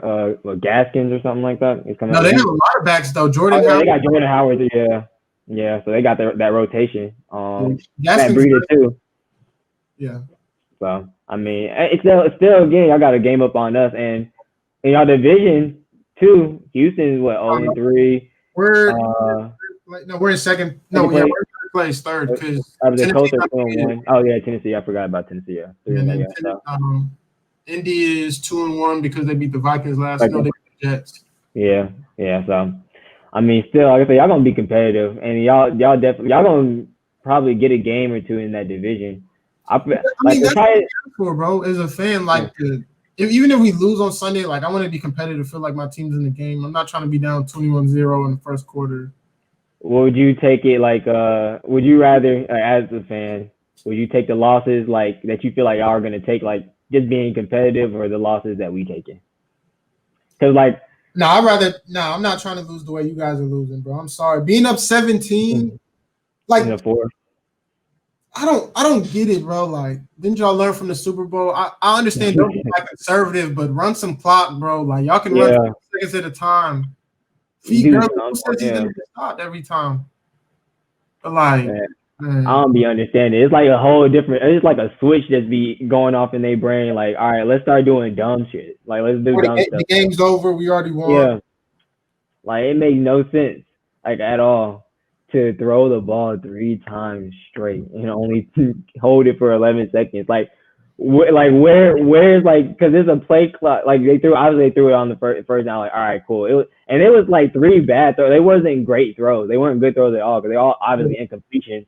Gaskins or something like that. No, they have a lot of backs though. Jordan Howard. They got Jordan Howard. Yeah. So they got that rotation. Gaskins Breeder too. Yeah. So I mean, it's still again, y'all got a game up on us, and in y'all division too. Houston's 0-3. We're in second. No, we're in third place, third because the Colts are 2-1. Oh yeah, Tennessee. I forgot about Tennessee. Indy is 2-1 because they beat the Vikings last. No, they beat the Jets. Yeah. So I mean, still, like I said, y'all gonna be competitive, and y'all gonna probably get a game or two in that division. I mean, that's what I'm for, bro. As a fan, like even if we lose on Sunday, like I want to be competitive. Feel like my team's in the game. I'm not trying to be down 21-0 in the first quarter. Would you take it like? Would you rather, as a fan, would you take the losses like that you feel like y'all are gonna take, like just being competitive, or the losses that we taking? Because like I'm not trying to lose the way you guys are losing, bro. I'm sorry. Being up 17, like in the fourth. I don't get it, bro. Like, didn't y'all learn from the Super Bowl? I understand don't be like conservative, but run some clock, bro. Like y'all can run 5 seconds at a time. Feet girl, who says he's gonna get stopped every time? But like, man. I don't be understanding. It's like a whole different. It's like a switch that's be going off in their brain. Like, all right, let's start doing dumb shit. Like, let's do dumb stuff. The game's over. We already won. Yeah. Like it makes no sense, like at all, to throw the ball 3 times straight and only hold it for 11 seconds. Like, where's like, because there's a play clock. Like they threw it on the first down. Like, all right, cool. It was like 3 bad throws. They wasn't great throws. They weren't good throws at all because they all obviously incompletion.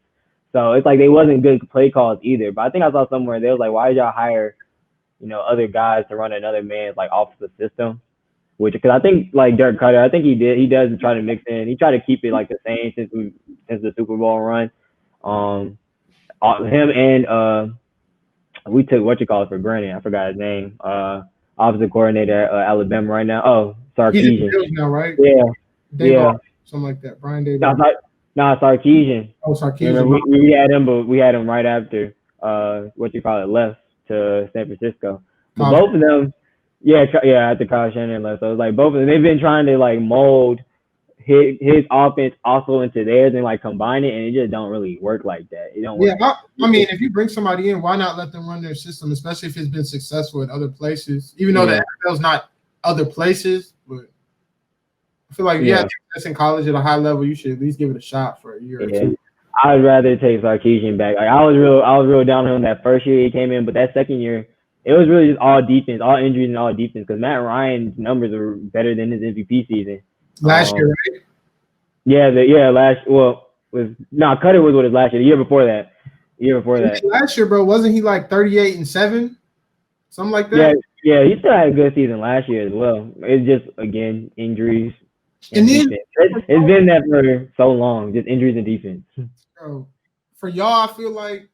So it's like they wasn't good play calls either. But I think I saw somewhere they was like, why did y'all hire, other guys to run another man's like offensive system? Because I think like Dirk Cutter, I think he does try to mix in. He tried to keep it like the same since the Super Bowl run. Him and we took for granted. I forgot his name. Offensive coordinator at Alabama right now. Oh, Sarkisian. He's now, right? Yeah. Daboll, something like that. Brian Daboll. Sarkisian. Oh, Sarkisian. Remember, we had him, but we had him right after left to San Francisco. But both of them. Yeah, after Kyle Shanahan left. So it's like both of them, they've been trying to like mold his offense also into theirs and like combine it, and it just don't really work like that. It don't work. Yeah, I mean, if you bring somebody in, why not let them run their system, especially if it's been successful at other places? Even though the NFL's not other places, but I feel like success in college at a high level, you should at least give it a shot for a year or two. I'd rather take Sarkisian back. Like I was real down on him that first year he came in, but that second year. It was really just all defense, all injuries and all defense. Because Matt Ryan's numbers are better than his MVP season last year, right? Cutter was with his last year. The year before that. Last year, bro, wasn't he like 38-7, something like that? Yeah, he still had a good season last year as well. It's just again injuries. And then it's been that for so long, just injuries and defense. Bro, for y'all, I feel like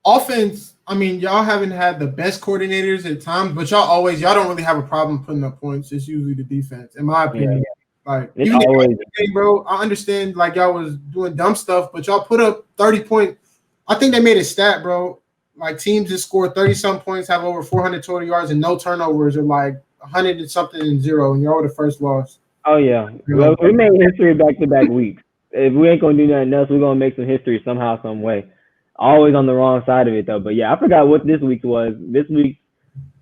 offense. I mean, y'all haven't had the best coordinators at times, but y'all don't really have a problem putting up points. It's usually the defense, in my opinion. Yeah. Like it's even always, bro, I understand like y'all was doing dumb stuff, but y'all put up 30 points. I think they made a stat, bro. Like teams that score 30-some points have over 400 total yards and no turnovers are like 100 and something and 0, and y'all were the first loss. Oh yeah, well, we made history back-to-back weeks. If we ain't gonna do nothing else, we're gonna make some history somehow, some way. Always on the wrong side of it though, but yeah, I forgot what this week's was. This week,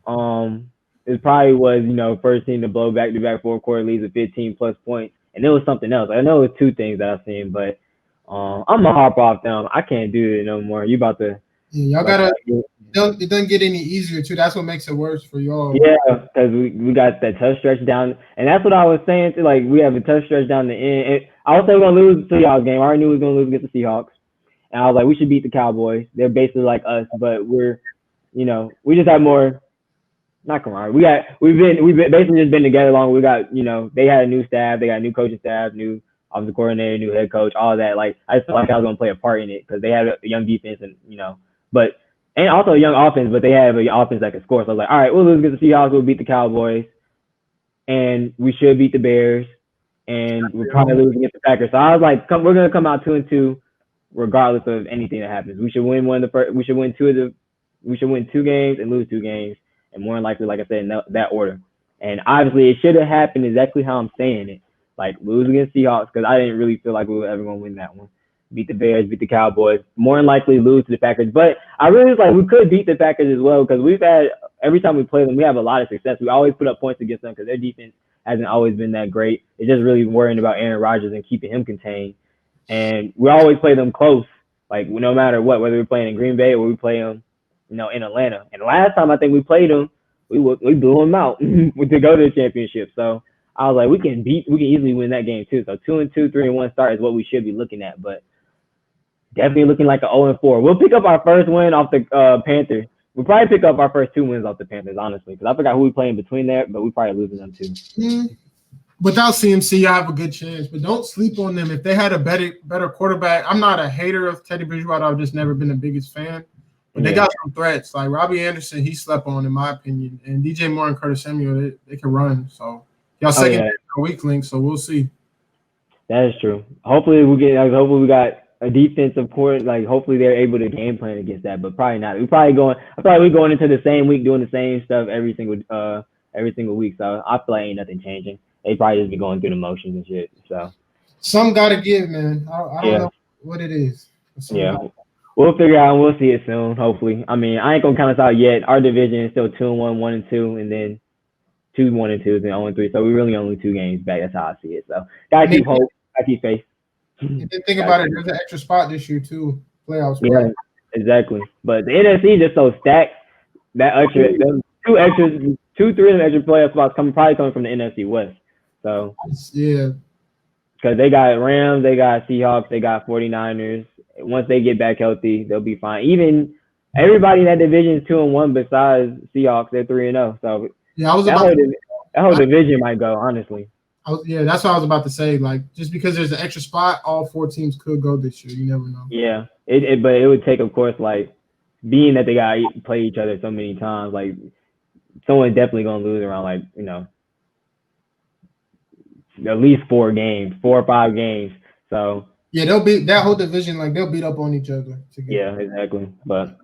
it probably was first team to blow back-to-back 4-quarter leads with 15+ points, and it was something else. I know it was 2 things that I've seen, but I'm gonna hop off them. I can't do it no more. You about to? Yeah, y'all gotta. It doesn't get any easier too. That's what makes it worse for y'all. Yeah, because we got that tough stretch down, and that's what I was saying too. Like we have a tough stretch down the end. And I was saying we're gonna lose the Seahawks game. I already knew we were gonna lose against the Seahawks. And I was like, we should beat the Cowboys. They're basically like us, but we just have more, not camaraderie. We've basically just been together long. We got, they had a new staff, they got a new coaching staff, new offensive coordinator, new head coach, all that. Like, I just felt like I was going to play a part in it because they had a young defense and also a young offense, but they have an offense that can score. So I was like, all right, we'll lose against the Seahawks, we'll beat the Cowboys, and we should beat the Bears, and we'll probably lose against the Packers. So I was like, we're going to come out 2-2. Regardless of anything that happens, we should win we should win 2 games and lose 2 games, and more than likely, like I said, in that order. And obviously, it should have happened exactly how I'm saying it, like lose against Seahawks, because I didn't really feel like we were ever gonna win that one. Beat the Bears, beat the Cowboys, more than likely lose to the Packers. But I really was like we could beat the Packers as well, because we've had every time we play them, we have a lot of success. We always put up points against them because their defense hasn't always been that great. It's just really worrying about Aaron Rodgers and keeping him contained. And we always play them close, like no matter what, whether we're playing in Green Bay or we play them, in Atlanta. And the last time I think we played them, we blew them out to go to the championship. So I was like, we can easily win that game too. So 2-2, 3-1 start is what we should be looking at, but definitely looking like an 0-4. We'll pick up our first win off the Panthers. We'll probably pick up our first 2 wins off the Panthers, honestly, because I forgot who we play in between there, but we probably losing them too. Mm-hmm. Without CMC, you have a good chance, but don't sleep on them. If they had a better quarterback, I'm not a hater of Teddy Bridgewater. I've just never been the biggest fan. But they got some threats. Like Robbie Anderson, he slept on, in my opinion. And DJ Moore and Curtis Samuel, they can run. So Y'all second weak link, so we'll see. That is true. Hopefully we got a defensive court. Like hopefully they're able to game plan against that, but probably not. I feel like we're going into the same week doing the same stuff every single week. So I feel like ain't nothing changing. They probably just be going through the motions and shit. So some gotta give, man. I don't know what it is. Yeah. We'll figure out and we'll see it soon, hopefully. I mean, I ain't gonna count us out yet. Our division is still 2-1, 1-2, and then 2-1 and 2, and 0-3. So we're really only 2 games back. That's how I see it. So gotta keep hope, gotta keep faith. You didn't think about it. There's an extra spot this year too. Playoffs. Yeah, exactly. But the NFC is just so stacked. That extra, two, 3 of them extra playoff spots probably coming from the NFC West. So yeah, because they got Rams, they got Seahawks, they got 49ers. Once they get back healthy, they'll be fine. Even everybody in that division is 2-1 besides Seahawks. They're 3-0. So yeah, that whole division might go, honestly. That's what I was about to say. Like, just because there's an extra spot, all 4 teams could go this year. You never know. Yeah, but it would take, of course, like being that they got to play each other so many times. Like, someone's definitely gonna lose around like at least 4 or 5 games. So. Yeah, they'll beat that whole division. Like they'll beat up on each other together. Yeah, exactly. But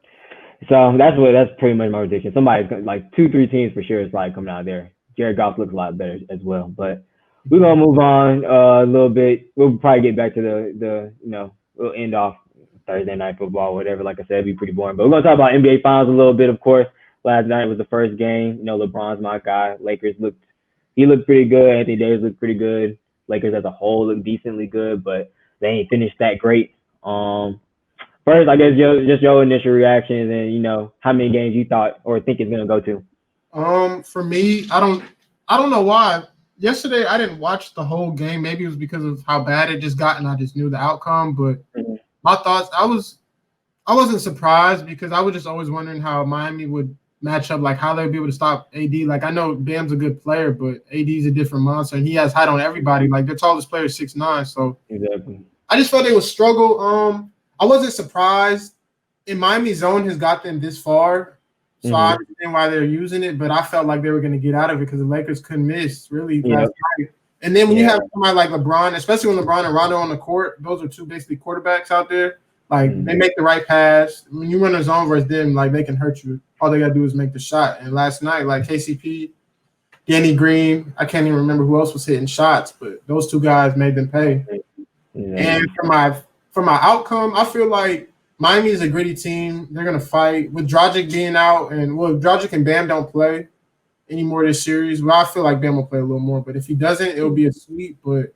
so that's pretty much my prediction. Somebody's like 2-3 teams for sure is probably coming out there. Jared Goff looks a lot better as well. But we're gonna move on a little bit. We'll probably get back to the we'll end off Thursday night football, whatever. Like I said, it'd be pretty boring. But we're gonna talk about NBA Finals a little bit, of course. Last night was the first game. LeBron's my guy. Lakers looked pretty good. Anthony Davis looked pretty good. Lakers as a whole looked decently good, but they ain't finished that great. First, I guess just your initial reactions and how many games you thought or think it's gonna go to. For me, I don't know why. Yesterday I didn't watch the whole game. Maybe it was because of how bad it just got and I just knew the outcome. But my thoughts, I wasn't surprised because I was just always wondering how Miami would match up, like how they'd be able to stop AD. Like I know Bam's a good player, but AD's a different monster and he has height on everybody. Like their tallest player is 6'9", so exactly. I just felt they would struggle. I wasn't surprised. In Miami zone has got them this far, so I understand why they're using it. But I felt like they were going to get out of it because the Lakers couldn't miss really last night. And then when you have somebody like LeBron, especially when LeBron and Rondo on the court, those are 2 basically quarterbacks out there. Like they make the right pass. When you run a zone versus them, like they can hurt you. All they gotta do is make the shot. And last night, like KCP, Danny Green, I can't even remember who else was hitting shots, but those 2 guys made them pay. And for my outcome, I feel like Miami is a gritty team. They're gonna fight with Dragic being out, and Dragic and Bam don't play anymore this series. Well, I feel like Bam will play a little more, but if he doesn't, it'll be a sweep. But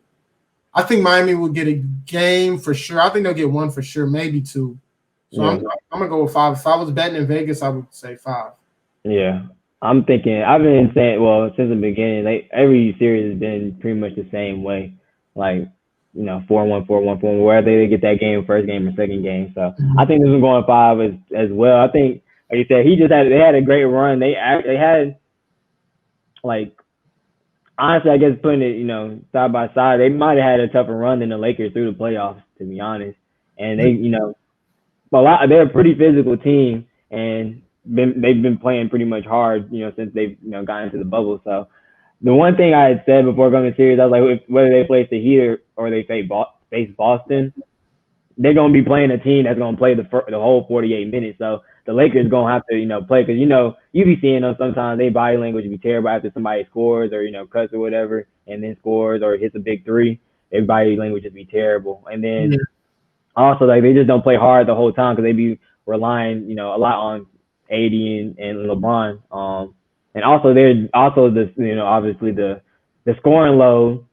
I think Miami will get a game for sure. I think they'll get 1 for sure, maybe 2. So I'm gonna go with 5. If I was betting in Vegas, I would say 5. Yeah, I'm thinking. I've been saying, since the beginning, every series has been pretty much the same way. Like 4-1, 4-1, 4-1. Whether they get that game, first game or second game. So I think this is going 5 as well. I think, like you said, they had a great run. They had like. Honestly, I guess putting it, side by side, they might have had a tougher run than the Lakers through the playoffs, to be honest. And they, they're a pretty physical team, and they've been playing pretty much hard, since they've, gotten into the bubble. So the one thing I had said before going to the series, I was like, whether they face the Heat or they face Boston, they're going to be playing a team that's going to play the whole 48 minutes. So the Lakers going to have to, play because, you be seeing them sometimes, they body language be terrible after somebody scores or, cuts or whatever and then scores or hits a big 3. Their body language just be terrible. And then also, like, they just don't play hard the whole time because they be relying, a lot on AD and LeBron. And also, they're also this, obviously the scoring load.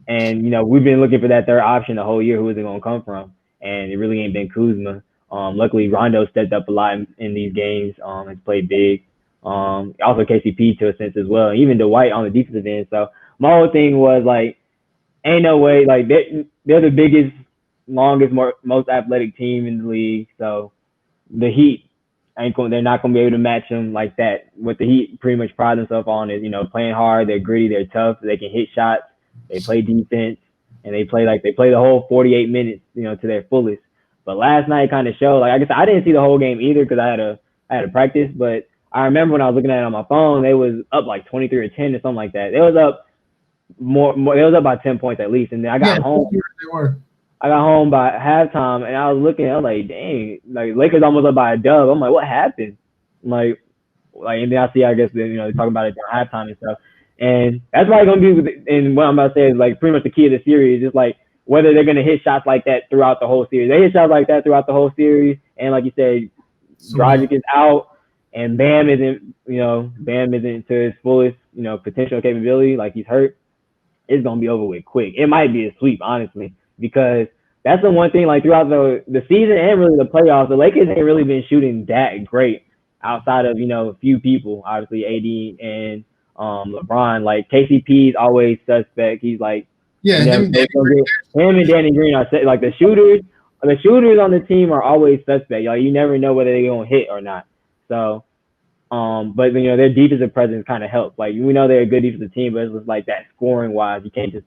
And, we've been looking for that third option the whole year. Who is it going to come from? And it really ain't been Kuzma. Luckily, Rondo stepped up a lot in these games. Has played big. Also, KCP to a sense as well. Even Dwight on the defensive end. So my whole thing was like, ain't no way. Like they're the biggest, longest, most athletic team in the league. So the Heat they're not gonna be able to match them like that. What the Heat pretty much pride themselves on is playing hard. They're gritty. They're tough. They can hit shots. They play defense. And they play the whole 48 minutes, to their fullest. But last night kind of showed, like I guess I didn't see the whole game either because I had to practice. But I remember when I was looking at it on my phone, they was up like 23 or 10 or something like that. They was up more. It was up by 10 points at least, and then I got home. They were. I got home by halftime, and I was looking. I was like, dang, like Lakers almost up by a dub. I'm like, what happened? Like, and then I see, I guess, you know, talking about it during halftime and stuff. And that's probably going to be, and what I'm about to say is like pretty much the key of the series is like whether they're going to hit shots like that throughout the whole series. They hit shots like that throughout the whole series. And like you said, Dragic is out and Bam isn't to his fullest, you know, potential capability. Like he's hurt. It's going to be over with quick. It might be a sweep, honestly, because that's the one thing like throughout the season and really the playoffs, the Lakers ain't really been shooting that great outside of, you know, a few people, obviously AD and LeBron. Like KCP is always suspect. He's like, yeah, him and Danny Green are like the shooters. The shooters on the team are always suspect. Like you never know whether they're gonna hit or not. So, but you know their defensive presence kind of helps. Like we know they're a good defensive team, but it's just like that scoring wise, you can't just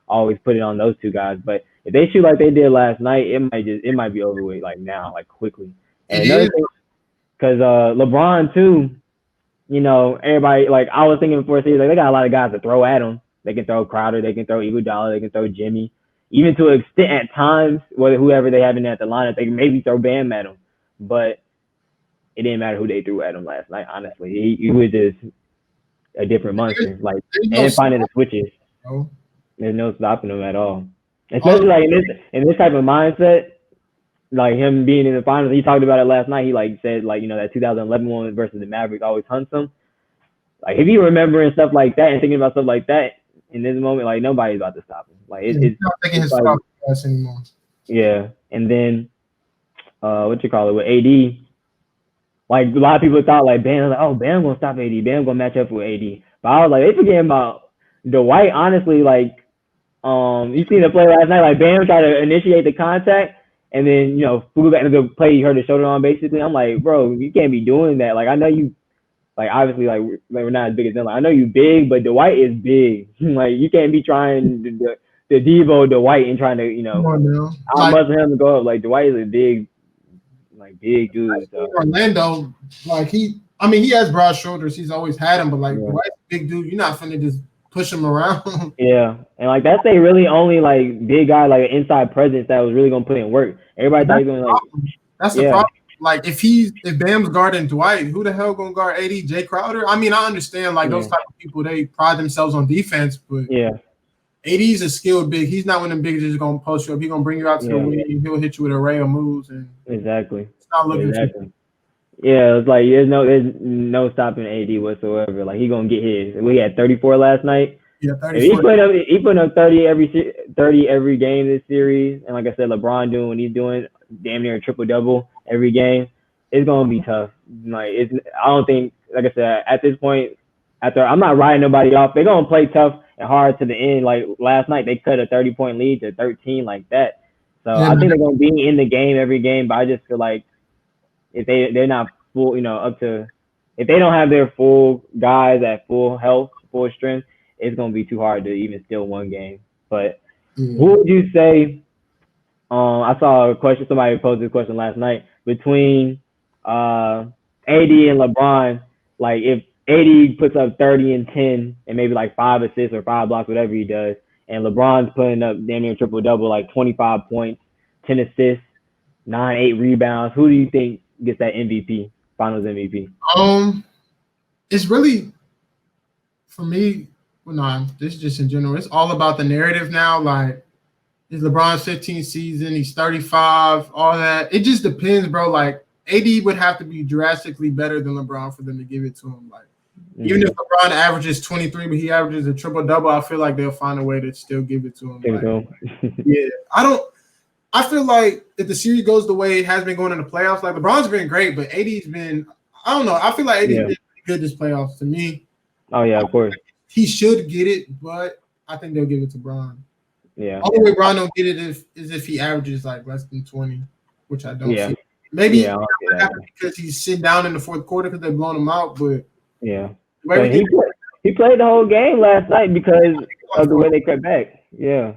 always put it on those two guys. But if they shoot like they did last night, it might be over with like now, like quickly. And another thing, because LeBron too. You know, everybody, like, I was thinking before the season, like, they got a lot of guys to throw at them. They can throw Crowder, they can throw Iguodala, they can throw Jimmy. Even to an extent at times, whoever they have in at the lineup, they can maybe throw Bam at him. But it didn't matter who they threw at him last night, honestly. He was just a different monster. Like, and finding the switches. No. There's no stopping him at all. Especially, like, in this type of mindset, like him being in the finals, he talked about it last night. He like said like, you know, that 2011 one versus the Mavericks always hunts him. Like if you remembering stuff like that and thinking about stuff like that in this moment, like nobody's about to stop him. Like it's not thinking his like, anymore. Yeah, and then with AD, like a lot of people thought like Bam, like, oh, Bam gonna stop AD, Bam gonna match up with AD. But I was like, they forgetting about Dwight. Honestly, like you seen the play last night, like Bam tried to initiate the contact. And then, you know, flew back into the play, you hurt his shoulder on, basically. I'm like, bro, you can't be doing that. Like, I know you, like, obviously, like we're not as big as them. Like, I know you big, but Dwight is big. Like, you can't be trying the Devo Dwight and trying to, you know, outmuscle him to go up. Like, Dwight is a big dude. So. Orlando, like, he has broad shoulders. He's always had them, but, like, Dwight's a big dude. You're not finna just push him around. Yeah, and like that's a really only like big guy, like an inside presence that was really gonna put in work. Everybody thought he was gonna like. That's the problem. Like if Bam's guarding Dwight, who the hell gonna guard AD? Jay Crowder? I mean, I understand like those type of people, they pride themselves on defense, but AD's a skilled big. He's not one of them bigs that's gonna post you up. He's gonna bring you out to the wing. He'll hit you with an array of moves and exactly. It's not looking Yeah, it's like there's no stopping AD whatsoever. Like he gonna get his. We had 34 last night. Yeah, 34. He put up 30 every game this series, and like I said, LeBron doing what he's doing, damn near a triple double every game. It's gonna be tough. Like I don't think, like I said, at this point, I'm not writing nobody off. They're gonna play tough and hard to the end. Like last night, they cut a 30-point lead to 13 like that. So I think they're gonna be in the game every game. But I just feel like if they're not full, up to, if they don't have their full guys at full health, full strength, it's gonna be too hard to even steal one game. But who would you say? I saw a question. Somebody posed this question last night between AD and LeBron. Like if AD puts up 30 and 10 and maybe like 5 assists or 5 blocks, whatever he does, and LeBron's putting up damn near triple double, like 25 points, 10 assists, 9-8 rebounds. Who do you think gets that MVP, Finals MVP? It's really for me. Well, no, this is just in general. It's all about the narrative now. Like, it's LeBron's 15th season. He's 35, all that. It just depends, bro. Like, AD would have to be drastically better than LeBron for them to give it to him. Like, even if LeBron averages 23, but he averages a triple-double, I feel like they'll find a way to still give it to him. Like, yeah. I feel like if the series goes the way it has been going in the playoffs, like, LeBron's been great, but AD's been – I don't know. I feel like AD's been good this playoffs to me. Oh, yeah, of course. He should get it, but I think they'll give it to Bron. Yeah. Only way Bron don't get it is if he averages like less than 20, which I don't see. Maybe because he's sitting down in the fourth quarter because they're blowing him out, but but he played the whole game last night because of the way they cut back. Yeah.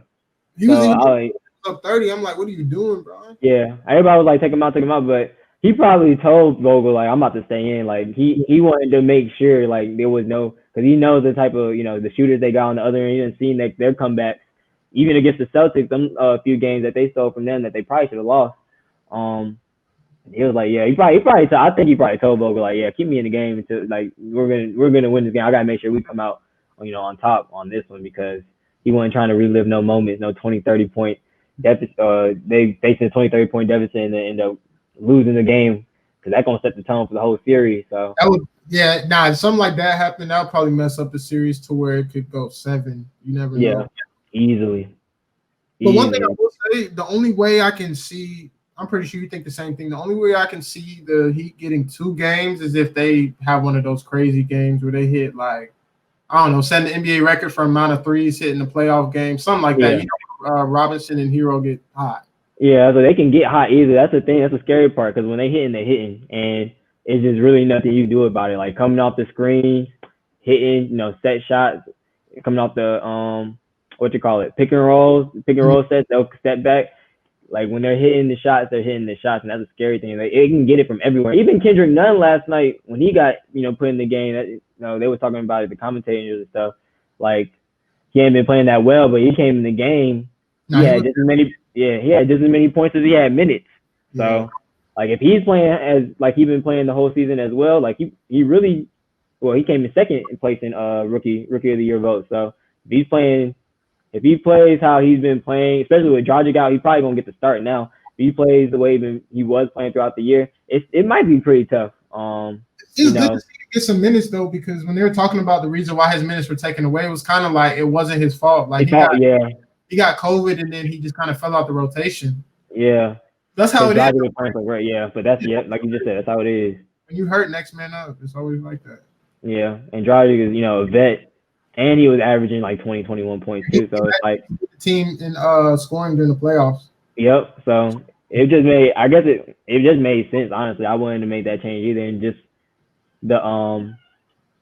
He was up 30. I'm like, what are you doing, bro? Yeah. Everybody was like, take him out, but he probably told Vogel like I'm about to stay in. Like he wanted to make sure like there was no, because he knows the type of the shooters they got on the other end and seeing that their comeback even against the Celtics, them few games that they stole from them that they probably should have lost. He was like, yeah, he probably I think he probably told Vogel like, yeah, keep me in the game until like we're gonna win this game. I gotta make sure we come out on top on this one, because he wasn't trying to relive no moments, no 20, 30 point deficit. They faced a 20, 30 point deficit and then end up losing the game, because that's gonna set the tone for the whole series. So that would, something like that happened, that would probably mess up the series to where it could go 7. You never know. Easily. But one thing I will say, the only way I can see, I'm pretty sure you think the same thing, the only way I can see the Heat getting 2 games is if they have one of those crazy games where they hit like, I don't know, set the NBA record for amount of threes hitting the playoff game, something like that. Robinson and Hero get hot. Yeah, so they can get hot easily. That's the thing. That's the scary part, because when they're hitting, and it's just really nothing you do about it. Like coming off the screen, hitting, set shots, coming off the pick and roll sets, they'll step back. Like when they're hitting the shots, and that's a scary thing. Like it can get it from everywhere. Even Kendrick Nunn last night when he got put in the game, they were talking about it, the commentators and stuff. Like he hadn't been playing that well, but he came in the game. He had just as many points as he had minutes. So like if he's playing as like he's been playing the whole season as well, like he really, he came in second place in rookie of the year vote. So if he plays how he's been playing, especially with Dragic out, he's probably gonna get the start now. If he plays the way he was playing throughout the year, it might be pretty tough. It's good to see him get some minutes though, because when they were talking about the reason why his minutes were taken away, it was kind of like it wasn't his fault. Like he got COVID and then he just kind of fell out the rotation. Yeah, that's how it is. Right, yeah, but that's like you just said, that's how it is. When you hurt, next man up. It's always like that. Yeah, and Dragic is a vet, and he was averaging like 20, 21 points too. So it's like the team in scoring during the playoffs. Yep. So it just made, I guess it just made sense. Honestly, I wouldn't have made that change either, and just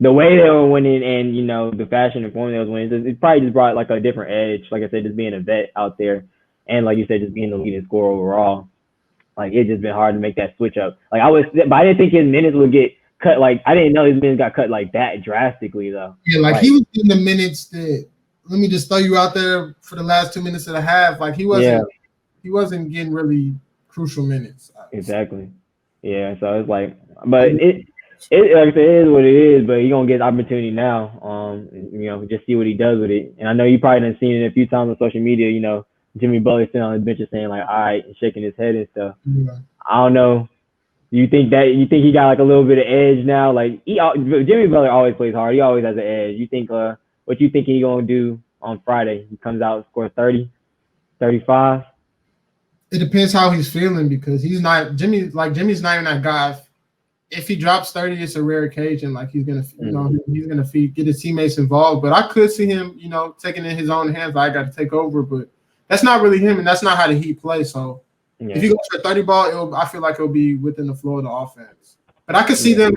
the way they were winning and the fashion and form they was winning, it probably just brought like a different edge. Like I said, just being a vet out there, and like you said, just being the leading scorer overall. Like it just been hard to make that switch up. Like but I didn't think his minutes would get cut. Like I didn't know his minutes got cut like that drastically though. Yeah, like he was in the minutes that, let me just throw you out there for the last 2 minutes and a half. Like he wasn't getting really crucial minutes. Exactly. Yeah. So it's like, but it like I said, it is what it is. But he's gonna get the opportunity now. Just see what he does with it. And I know you probably done seen it a few times on social media. Jimmy Butler sitting on the bench saying like, all right, and shaking his head and stuff. Yeah. I don't know. You think he got like a little bit of edge now? Like Jimmy Butler always plays hard. He always has an edge. You think what you think he gonna do on Friday? He comes out and scores 30, 35? It depends how he's feeling, because Jimmy's not even that guy. If he drops 30, it's a rare occasion. Like he's gonna get his teammates involved. But I could see him, taking it in his own hands. I got to take over, but that's not really him, and that's not how the Heat play. So if he goes for a 30 ball, I feel like it'll be within the flow of the offense. But I could see them.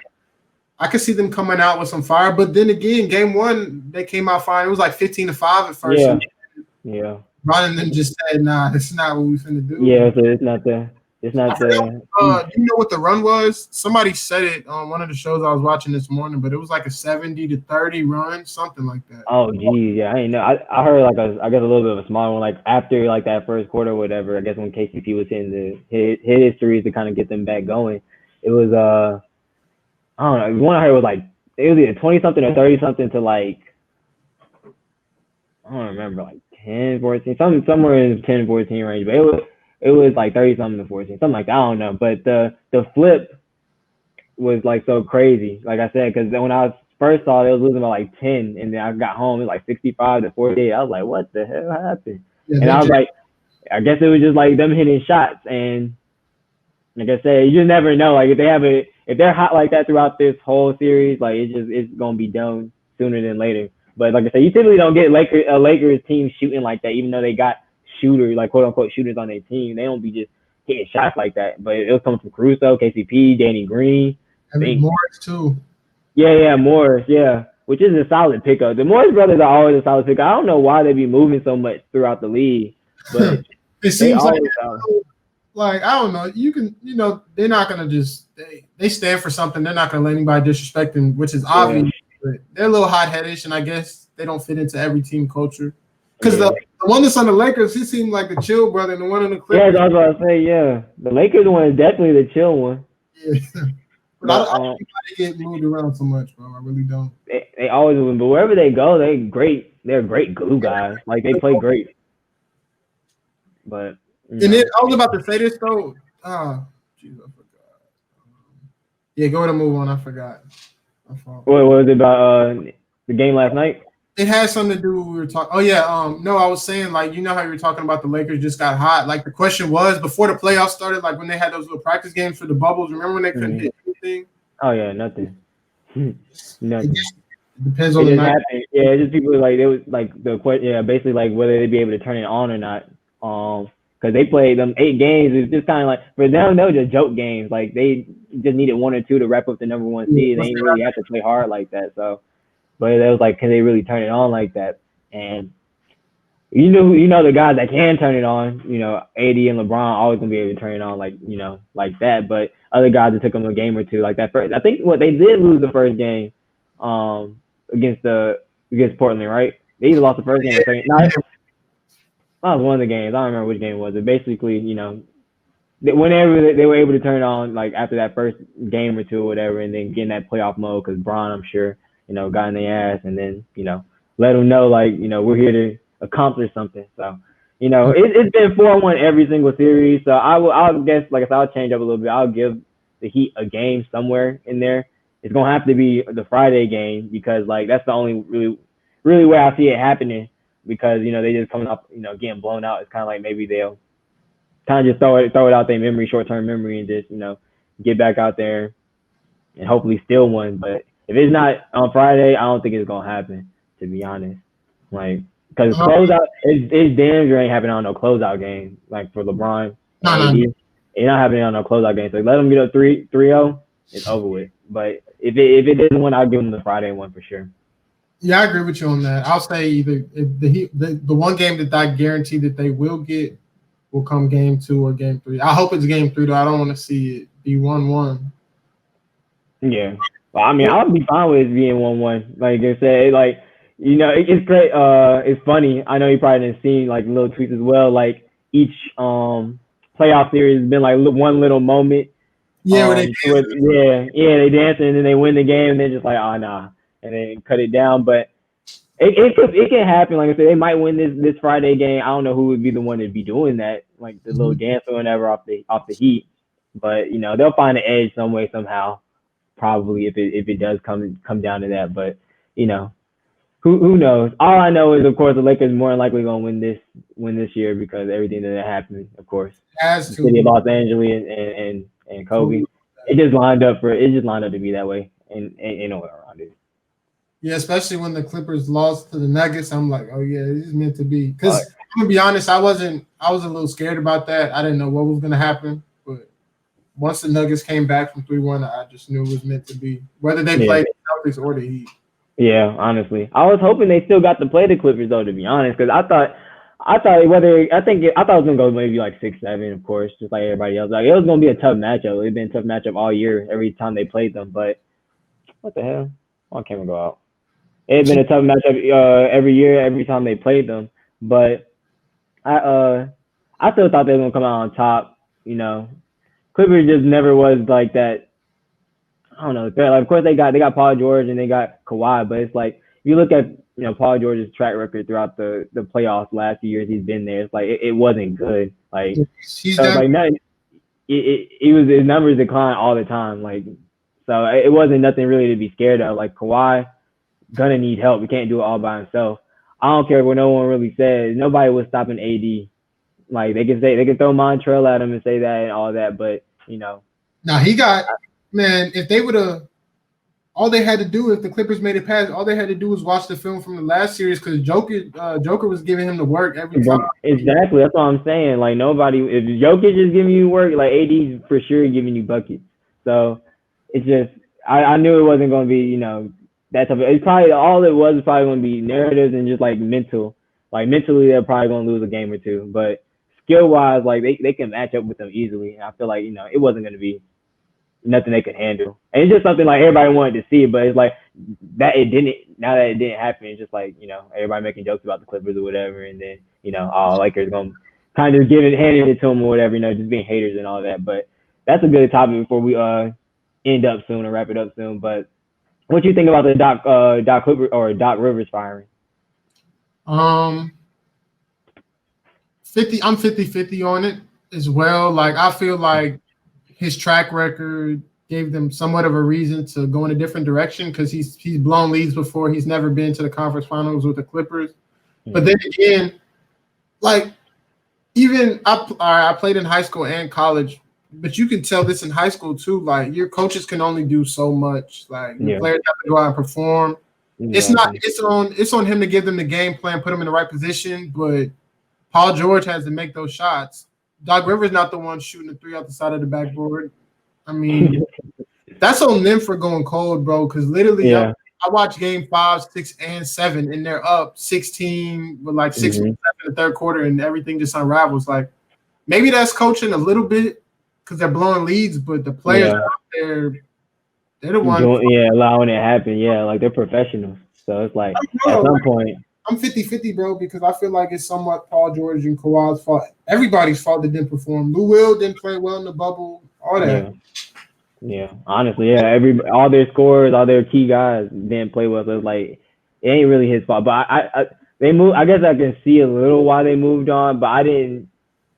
I could see them coming out with some fire. But then again, game 1, they came out fine. It was like 15-5 at first. Yeah. Ron and them just said, "Nah, this is not what we finna do." Yeah, so it's not the. Do you know what the run was? Somebody said it on one of the shows I was watching this morning, but it was like a 70-30 run, something like that. Oh, geez, yeah, I didn't know. I heard like a little bit of a smaller one, like after like that first quarter or whatever. I guess when KCP was hitting hit his threes to kind of get them back going. It was I don't know. One I heard was like it was either 20 something or 30 something to like I don't remember, like 10, 14, somewhere in the 10, 14 range, but it was like 30 something to 14, something like that. I don't know. But the flip was like so crazy. Like I said, because when I first saw it was losing by like 10, and then I got home, it was like 65-48. I was like, what the hell happened? Yeah, and I was like, I guess it was just like them hitting shots. And like I said, you just never know. Like if they're hot like that throughout this whole series, like it's gonna be done sooner than later. But like I said, you typically don't get a Lakers team shooting like that, even though they got shooters, like quote unquote shooters on their team. They don't be just hitting shots like that. But it was coming from Caruso, KCP, Danny Green. Morris too. Yeah, Morris, yeah. Which is a solid pickup. The Morris brothers are always a solid pickup. I don't know why they be moving so much throughout the league, but it seems like like I don't know. You can, they're not gonna just they stand for something. They're not gonna let anybody disrespect them, which is obvious. Yeah. But they're a little hot headish, and I guess they don't fit into every team culture. Because Yeah. the one that's on the Lakers, he seemed like the chill brother, and the one on the Yeah, Clippers. that's what I say. Yeah, the Lakers one is definitely the chill one. Yeah. But I don't think they get moved around so much, bro. I really don't. They always win, but wherever they go, they're great. They're great glue guys. Like they play great. But and then I was about to say this though. Jeez, I forgot. Yeah, go ahead and move on. I forgot. What was it about the game last night? It had something to do with what we were talking. Oh yeah, no, I was saying like how you were talking about the Lakers just got hot. Like the question was before the playoffs started, like when they had those little practice games for the bubbles. Remember when they couldn't hit anything? Oh yeah, nothing. Nothing. It depends on the night. Yeah, it's just people like they was like the question. Yeah, basically like whether they'd be able to turn it on or not. Because they played them 8 games. It's just kind of like for them, they were just joke games. Like they just needed 1 or 2 to wrap up the number 1 seed. They didn't really have to play hard like that. So, but it was like, can they really turn it on like that? And you know the guys that can turn it on. AD and LeBron always gonna be able to turn it on like that. But other guys, it took them a game or two like that. First, I think they did lose the first game, against Portland, right? They either lost the first game. That was one of the games. I don't remember which game it was. But basically, whenever they were able to turn it on, like after that first game or two or whatever, and then get in that playoff mode, because Bron, I'm sure, got in their ass, and then, let them know, like, we're here to accomplish something. So, it's been 4-1 every single series. So I'll guess, like I said, I'll change up a little bit. I'll give the Heat a game somewhere in there. It's gonna have to be the Friday game because, like, that's the only really way I see it happening. Because they just coming up, getting blown out. It's kind of like maybe they'll kind of just throw it out their memory, short-term memory, and just get back out there and hopefully steal one. But if it's not on Friday, I don't think it's gonna happen. To be honest, like because closeout, it's damn sure ain't happening on no closeout game. Like for LeBron, it's not happening on no closeout game. So let them get up 3-0, it's over with. But if it isn't one, I'll give them the Friday one for sure. Yeah, I agree with you on that. I'll say either if the one game that I guarantee that they will get will come game 2 or game 3. I hope it's game 3 though. I don't want to see it be 1-1. Yeah, well, I mean, I'll be fine with it being 1-1. Like I said, like it's great. It's funny. I know you probably didn't see like little tweets as well. Like each playoff series has been like one little moment. Yeah, they dance and then they win the game and they're just like, oh nah. And then cut it down, but it can happen. Like I said, they might win this Friday game. I don't know who would be the one to be doing that, like the little dance or whatever off the Heat. But they'll find an edge some way somehow, probably if it does come down to that. But who knows? All I know is, of course, the Lakers more than likely gonna win this year because everything that happened, of course, the city of Los Angeles and Kobe. It just lined up to be that way, and ain't no way around it. Yeah, especially when the Clippers lost to the Nuggets, I'm like, oh yeah, this is meant to be. Because I'm gonna be honest, I was a little scared about that. I didn't know what was gonna happen, but once the Nuggets came back from 3-1, I just knew it was meant to be. Whether they played the Celtics or the Heat. Yeah, honestly, I was hoping they still got to play the Clippers though. To be honest, because I thought it was gonna go maybe like 6-7, of course, just like everybody else. Like it was gonna be a tough matchup. It's been a tough matchup all year, every time they played them. But what the hell? Why can't we go out? It's been a tough matchup every year, every time they played them. But I still thought they were gonna come out on top. Clippers just never was like that. I don't know. Like, of course, they got Paul George and they got Kawhi, but it's like if you look at Paul George's track record throughout the playoffs last few years he's been there, it's like it wasn't good. Like his numbers decline all the time. Like so, it wasn't nothing really to be scared of. Like Kawhi gonna need help. He can't do it all by himself. I don't care what no one really says. Nobody was stopping AD. Like they can throw Montrell at him and say that and all that, but Now he got if they would have, all they had to do if the Clippers made it past, all they had to do was watch the film from the last series because Joker was giving him the work every time. Exactly, that's what I'm saying. Like nobody, if Jokic is giving you work, like AD's for sure giving you buckets. So it's just I knew it wasn't going to be that tough. It's probably all it was probably going to be narratives and just like mental. Like mentally, they're probably going to lose a game or two, but skill wise, like they can match up with them easily. And I feel like it wasn't going to be nothing they could handle. And it's just something like everybody wanted to see, but it's like that it didn't. Now that it didn't happen, it's just like everybody making jokes about the Clippers or whatever, and then all Lakers gonna kind of handing it to them or whatever, just being haters and all that. But that's a good topic before we end up soon or wrap it up soon. But what you think about the Doc Clipper or Doc Rivers firing? 50. I'm 50-50 on it as well. Like I feel like his track record gave them somewhat of a reason to go in a different direction because he's blown leads before. He's never been to the conference finals with the Clippers. Mm-hmm. But then again, like even I played in high school and college, but you can tell this in high school too. Like your coaches can only do so much. Like your players have to go out and perform. Exactly. It's on him to give them the game plan, put them in the right position. But Paul George has to make those shots. Doc Rivers not the one shooting the three out the side of the backboard. I mean, that's on them for going cold, bro. Because literally, I watched game 5, 6, and 7, and they're up 16 with like 6 in the third quarter, and everything just unravels. Like maybe that's coaching a little bit because they're blowing leads, but the players out there, they're the ones. Allowing it to happen. Yeah, like they're professionals. So it's like at some point. I'm 50-50, bro, because I feel like it's somewhat Paul George and Kawhi's fault. Everybody's fault that didn't perform. Lou Will didn't play well in the bubble. All that. Yeah. Honestly, all their scorers, all their key guys didn't play well. So it's like it ain't really his fault. But they moved. I guess I can see a little why they moved on, but I didn't.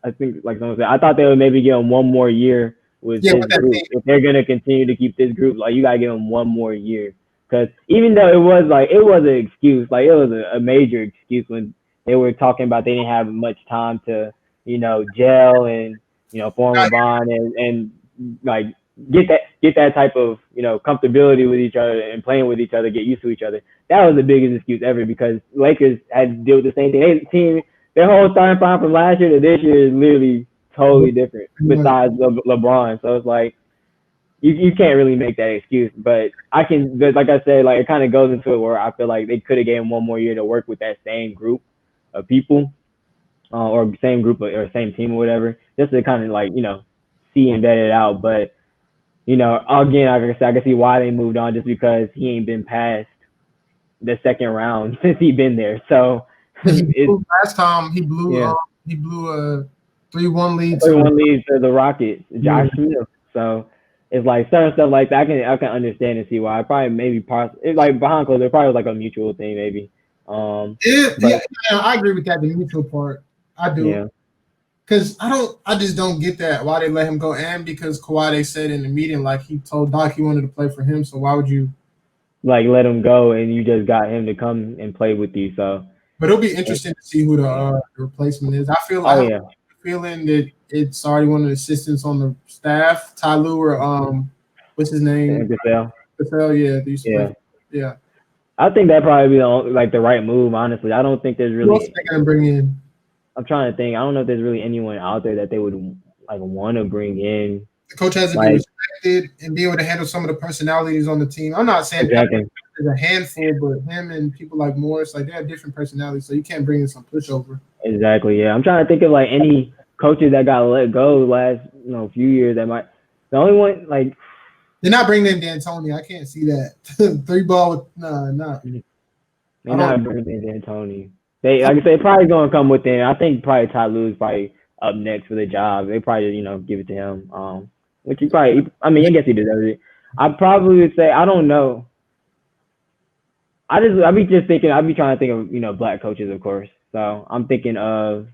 I think like someone said, I thought they would maybe give him one more year with this group. If they're gonna continue to keep this group, like you gotta give them one more year. Because even though it was an excuse, like it was a major excuse when they were talking about they didn't have much time to, gel and, form a bond and like get that type of, comfortability with each other and playing with each other, get used to each other. That was the biggest excuse ever because Lakers had to deal with the same thing. Their whole starting line from last year to this year is literally totally different besides LeBron. So it's like, You can't really make that excuse, but like I said, like it kind of goes into it where I feel like they could have gave him one more year to work with that same group of people, or same group or same team or whatever, just to kind of like see and vet it out. But again, like I said, I can see why they moved on just because he ain't been past the second round since he been there. So last time he blew a 3-1 lead. 3-1 lead to the Rockets, Josh Smith. So. It's like certain stuff like that. I can understand and see why. It's like behind closed. It probably was like a mutual thing, maybe. I agree with that. The mutual part, I do. Yeah. Because I just don't get that why they let him go, and because Kawhi they said in the meeting like he told Doc he wanted to play for him. So why would you like let him go and you just got him to come and play with you? So, but it'll be interesting to see who the replacement is. I feel feeling that it's already one of the assistants on the staff, Ty Lue or what's his name? Cassell. Yeah. I think that probably be the right move. Honestly, I don't think there's really. Who else they gonna bring in? I'm trying to think. I don't know if there's really anyone out there that they would want to bring in. The coach has to be respected and be able to handle some of the personalities on the team. I'm not saying there's a handful, but him and people like Morris, like they have different personalities, so you can't bring in some pushover. Exactly. Yeah, I'm trying to think of any coaches that got let go last few years that might. The only one they're not bringing in D'Antoni. I can't see that 3-ball with nah. They're not bringing in D'Antoni. They like I say probably gonna come within. I think probably Ty Lue is probably up next for the job. They probably give it to him. Which he probably. I mean, I guess he deserves it. I probably would say I don't know. I be just thinking. I be trying to think of black coaches, of course. So I'm thinking of.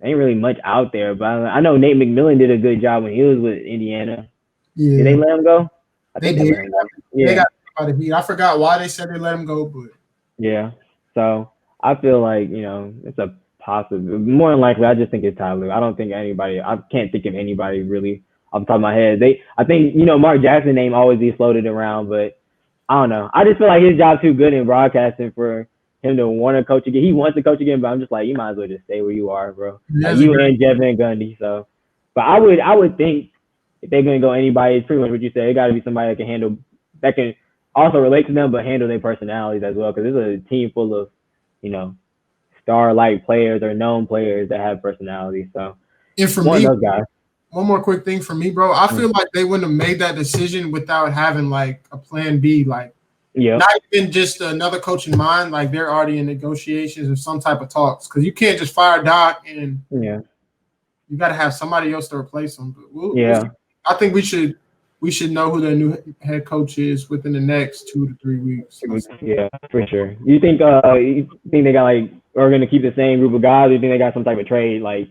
Ain't really much out there, but I know Nate McMillan did a good job when he was with Indiana. Yeah. Did they let him go? They did. They got by the beat. I forgot why they said they let him go, but yeah. So I feel like it's a possible. More than likely, I just think it's Ty Lue. I don't think anybody. I can't think of anybody really off the top of my head. I think Mark Jackson's name always be floated around, but I don't know. I just feel like his job's too good in broadcasting for him to want to coach again. He wants to coach again, but I'm just like, you might as well just stay where you are, bro. You and Jeff Van Gundy. So, but I would think if they're gonna go anybody, it's pretty much what you said. It got to be somebody that can also relate to them, but handle their personalities as well. Because it's a team full of, star-like players or known players that have personality. So, and for one me, of those guys. One more quick thing for me, bro. I feel like they wouldn't have made that decision without having like a plan B, like not even just another coach in mind. Like they're already in negotiations or some type of talks, because you can't just fire Doc and you got to have somebody else to replace him. But I think we should know who their new head coach is within the next 2 to 3 weeks. Yeah, for sure. You think they got like are going to keep the same group of guys? Or you think they got some type of trade like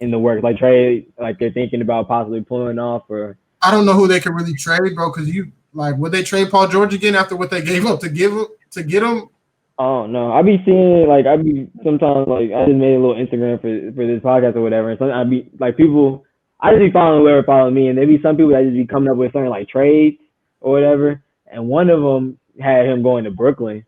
in the works, like trade, like they're thinking about possibly pulling off? Or I don't know who they can really trade, bro. Because would they trade Paul George again after what they gave up to get him? Oh no, I be seeing like sometimes like I just made a little Instagram for this podcast or whatever, and sometimes I be like people. I just be following whoever follow me, and there be some people that just be coming up with something like trades or whatever. And one of them had him going to Brooklyn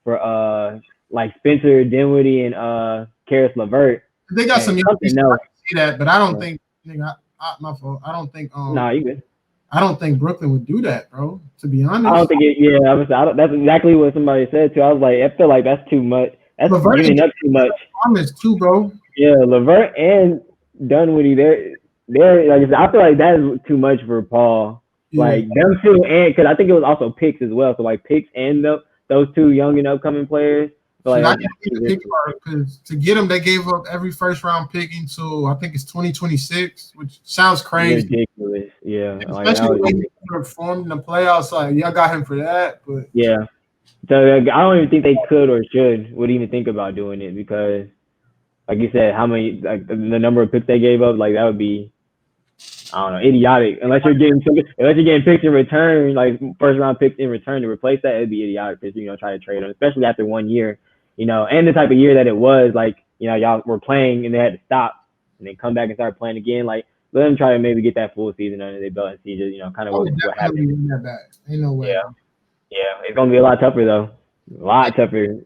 for like Spencer Dinwiddie and Karis LeVert. They got some young people. I can see that, but I don't think. My fault. I don't think. Nah, you good. I don't think Brooklyn would do that, bro. To be honest, I don't think it. Yeah, that's exactly what somebody said too. I was like, I feel like that's too much. That's giving up too much. Thomas too, bro. Yeah, LeVert and Dinwiddie, they're like, I feel like that is too much for Paul. Yeah. Like them two, and because I think it was also picks as well. So like picks and those two young and upcoming players. So like, I didn't get the pick part, because to get them, they gave up every first round pick until I think it's 2026, which sounds crazy. Ridiculous, yeah. Especially when he performed in the playoffs, like y'all got him for that, but yeah. So I don't even think they could or would even think about doing it, because, like you said, how many like the number of picks they gave up, like that would be, I don't know, idiotic. Unless you're getting picks in return, like first round picks in return to replace that, it'd be idiotic to try to trade them, especially after 1 year. And the type of year that it was, like, y'all were playing and they had to stop and then come back and start playing again. Like, let them try to maybe get that full season under their belt and see just, kind of what happened. Ain't no way. Yeah, it's going to be a lot tougher, though. A lot tougher.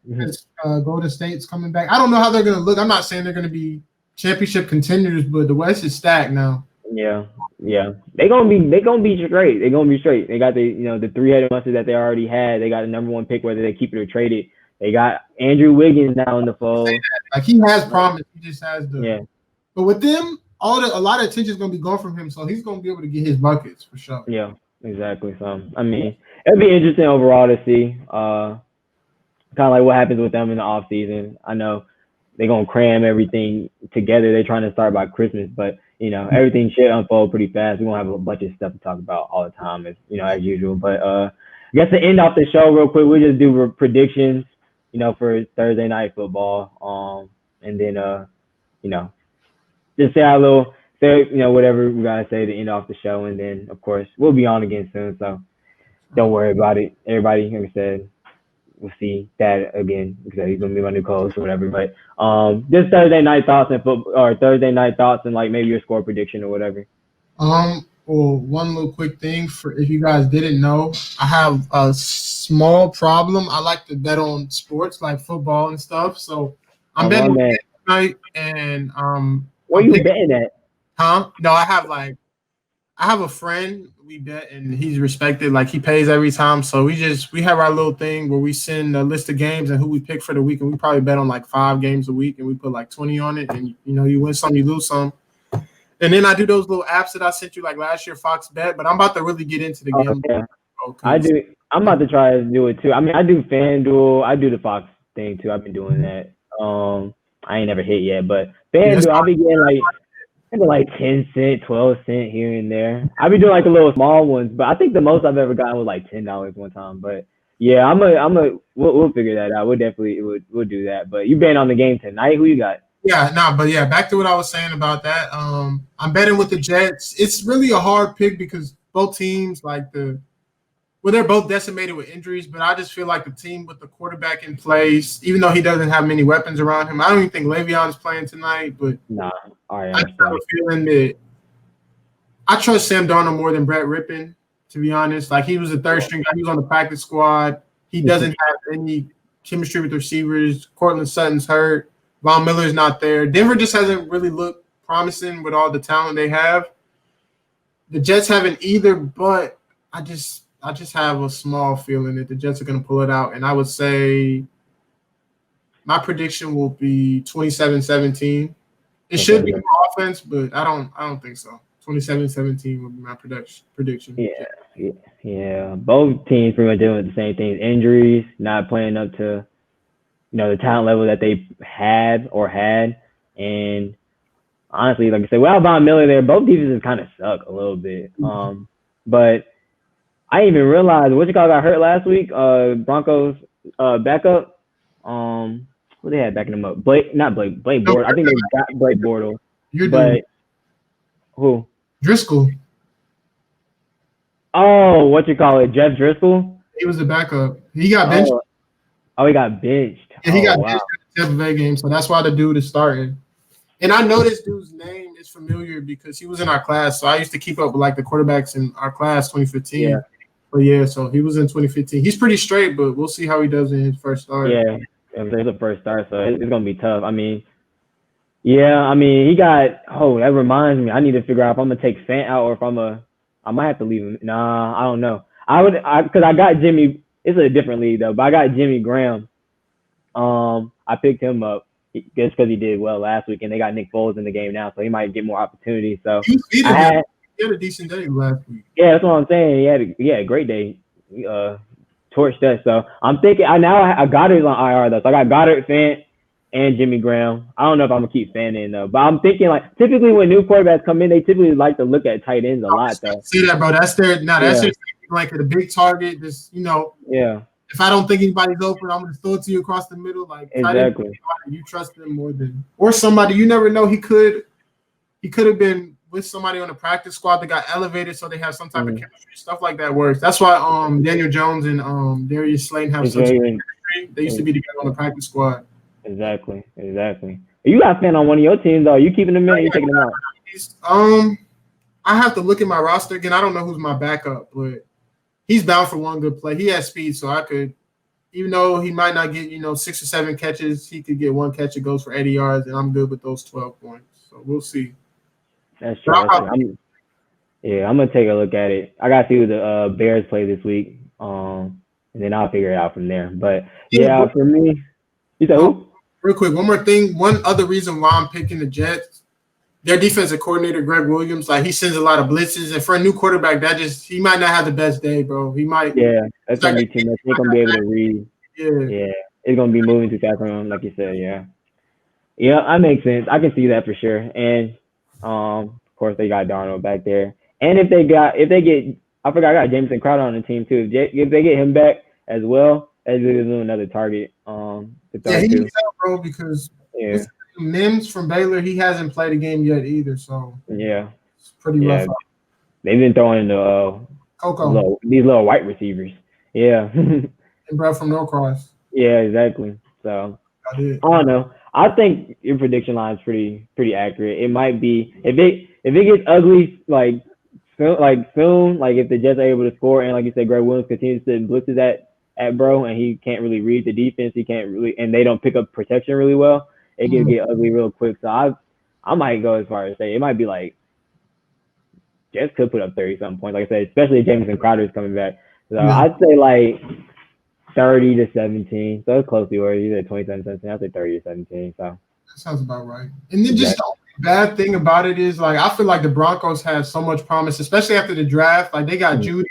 Golden State's coming back. I don't know how they're going to look. I'm not saying they're going to be championship contenders, but the West is stacked now. Yeah. They're gonna be straight. They're gonna be straight. They got the three-headed monster that they already had. They got a number one pick, whether they keep it or trade it. They got Andrew Wiggins now in the fold. Like, he has promise. He just has But with them, a lot of attention is gonna be gone from him, so he's gonna be able to get his buckets for sure. Yeah, exactly. So I mean, it'll be interesting overall to see. Kind of like what happens with them in the off season. I know they're gonna cram everything together. They're trying to start by Christmas, but everything should unfold pretty fast. We're gonna have a bunch of stuff to talk about all the time, as usual. But I guess to end off the show real quick, we'll just do predictions, for Thursday night football. And then just say whatever we gotta say to end off the show, and then of course we'll be on again soon. So don't worry about it, everybody. Like I said, we'll see that again, because he's gonna be my new co-host or whatever. But just Thursday night thoughts and like maybe your score prediction or whatever. Well, one little quick thing for if you guys didn't know, I have a small problem. I like to bet on sports like football and stuff. So I'm betting tonight, and where you betting at? Huh? No, I have a friend. We bet, and he's respected. Like, he pays every time. So we have our little thing where we send a list of games and who we pick for the week, and we probably bet on like 5 games a week, and we put like 20 on it, and you win some, you lose some. And then I do those little apps that I sent you like last year, Fox Bet. But I'm about to really get into the game. Yeah. I do. I'm about to try to do it too. I mean, I do FanDuel. I do the Fox thing too. I've been doing that. I ain't never hit yet, but FanDuel, I'll be getting like 10 cent, 12 cent here and there. I'll be doing like the little small ones, but I think the most I've ever gotten was like $10 one time. But yeah, we'll figure that out. We'll do that. But you betting on the game tonight? Who you got? Yeah, back to what I was saying about that. I'm betting with the Jets. It's really a hard pick because both teams they're both decimated with injuries, but I just feel like the team with the quarterback in place, even though he doesn't have many weapons around him, I don't even think Le'Veon's playing tonight, but I have a feeling that I trust Sam Darnold more than Brett Rippon, to be honest. Like, he was a third string guy. He was on the practice squad. He doesn't have any chemistry with receivers. Cortland Sutton's hurt. Von Miller's not there. Denver just hasn't really looked promising with all the talent they have. The Jets haven't either, but I just have a small feeling that the Jets are going to pull it out. And I would say My prediction will be 27-17. It should be more offense, but I don't think so. 27-17 will be my prediction. Yeah. Both teams pretty much dealing with the same things: injuries, not playing up to the talent level that they had, and honestly, like I said, without Von Miller there, both defenses kind of suck a little bit. But I didn't even realize what got hurt last week. Broncos backup. Who they had backing them up? Blake Bortles. I think they got Blake Bortles. Who? Driscoll. Oh, Jeff Driscoll? He was the backup. He got benched. Oh, he got benched. Yeah, he got benched in the Tampa Bay game, so that's why the dude is starting. And I know this dude's name is familiar because he was in our class. So I used to keep up with like the quarterbacks in our class 2015. Yeah. But yeah, so he was in 2015. He's pretty straight, but we'll see how he does in his first start. Yeah, it's a first start, so it's gonna be tough. He got. Oh, that reminds me. I need to figure out if I'm gonna take Fant out or if I might have to leave him. Nah, I don't know. Because I got Jimmy. It's a different league though, but I got Jimmy Graham. I picked him up just because he did well last week, and they got Nick Foles in the game now, so he might get more opportunities. So he had a decent day last week. Yeah, that's what I'm saying. He had a great day. Torched us. So I'm thinking I got it on IR though. So I got Goddard, Fant, and Jimmy Graham. I don't know if I'm gonna keep Fant in though, but I'm thinking like typically when new quarterbacks come in, they typically like to look at tight ends a lot though. See that, bro? That's their like the big target. Just Yeah. If I don't think anybody's open, I'm gonna throw it to you across the middle. Like exactly. You trust them more than or somebody you never know. He could have been with somebody on the practice squad that got elevated, so they have some type of chemistry. Stuff like that works. That's why Daniel Jones and Darius Slayton have such chemistry. They used to be together on the practice squad. Exactly. You got Fant on one of your teams though. You keeping him in or you taking him out? I have to look at my roster again. I don't know who's my backup, but he's bound for one good play. He has speed, so I could, even though he might not get 6 or 7 catches, he could get one catch that goes for 80 yards, and I'm good with those 12 points. So we'll see. That's true. I'm gonna take a look at it. I gotta see who the Bears play this week, and then I'll figure it out from there. But yeah, for me, you said who? Real quick, one more thing. One other reason why I'm picking the Jets, their defensive coordinator Greg Williams, like he sends a lot of blitzes, and for a new quarterback, he might not have the best day, bro. He might. Yeah, that's gonna be too much. He's gonna be able to read. Yeah, it's gonna be moving too fast for him, like you said. Yeah, that makes sense. I can see that for sure. And of course, they got Darnold back there. And if they get, I forgot I got Jameson Crowder on the team too. If they get him back as well, as another target. He needs help, bro, because Mims from Baylor, he hasn't played a game yet either. So it's pretty rough. They've been throwing these little white receivers. Yeah. And bro from Norcross. Yeah, exactly. So I don't know. I think your prediction line is pretty accurate. It might be if it gets ugly soon, like if the Jets are able to score and like you said, Greg Williams continues to blitzes at bro and he can't really read the defense, and they don't pick up protection really well, it can get ugly real quick. So I might go as far as say it might be like Jets could put up 30-something points, like I said, especially if Jameson Crowder is coming back. So I'd say like 30-17. So it's close to yours. You said 27-17. I'd say 30-17. So that sounds about right. And then just the bad thing about it is like I feel like the Broncos have so much promise, especially after the draft. Like they got Judy,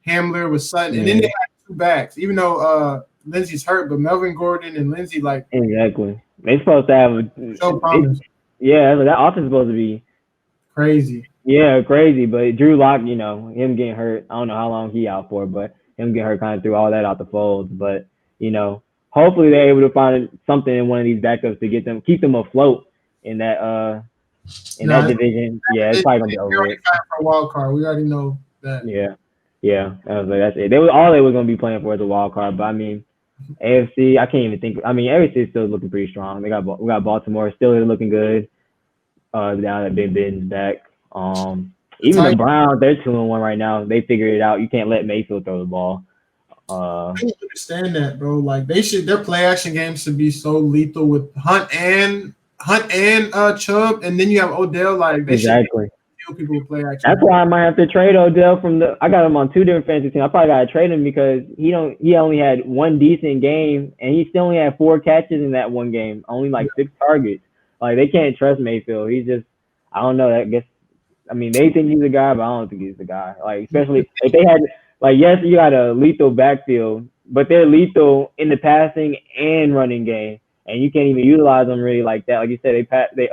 Hamler with Sutton, and then they have 2 backs. Even though Lindsey's hurt, but Melvin Gordon and Lindsey exactly. They're supposed to have so promise. That offense is supposed to be crazy. Yeah, crazy. But Drew Lock, him getting hurt. I don't know how long he out for, but him getting hurt kind of threw all that out the fold. But hopefully they're able to find something in one of these backups to keep them afloat in that that division. Yeah, it's probably gonna be over it. For a wild card, we already know that. Yeah. That's it. They were gonna be playing for as a wild card. But I mean, AFC, I can't even think. I mean, AFC is still looking pretty strong. We got Baltimore still looking good. Down that Ben Ben's back. Even the Browns, they're 2-1 right now. They figured it out. You can't let Mayfield throw the ball. I don't understand that, bro. Like their play action games should be so lethal with Hunt and Chubb, and then you have Odell. Like they should kill people with play action. That's why I might have to trade Odell from the. I got him on 2 different fantasy teams. I probably gotta trade him because he only had 1 decent game and he still only had 4 catches in that one game, only like 6 targets. Like they can't trust Mayfield. He's just I don't know. I guess they think he's a guy, but I don't think he's the guy. Like especially if they had yes, you got a lethal backfield, but they're lethal in the passing and running game, and you can't even utilize them really like that. Like you said, they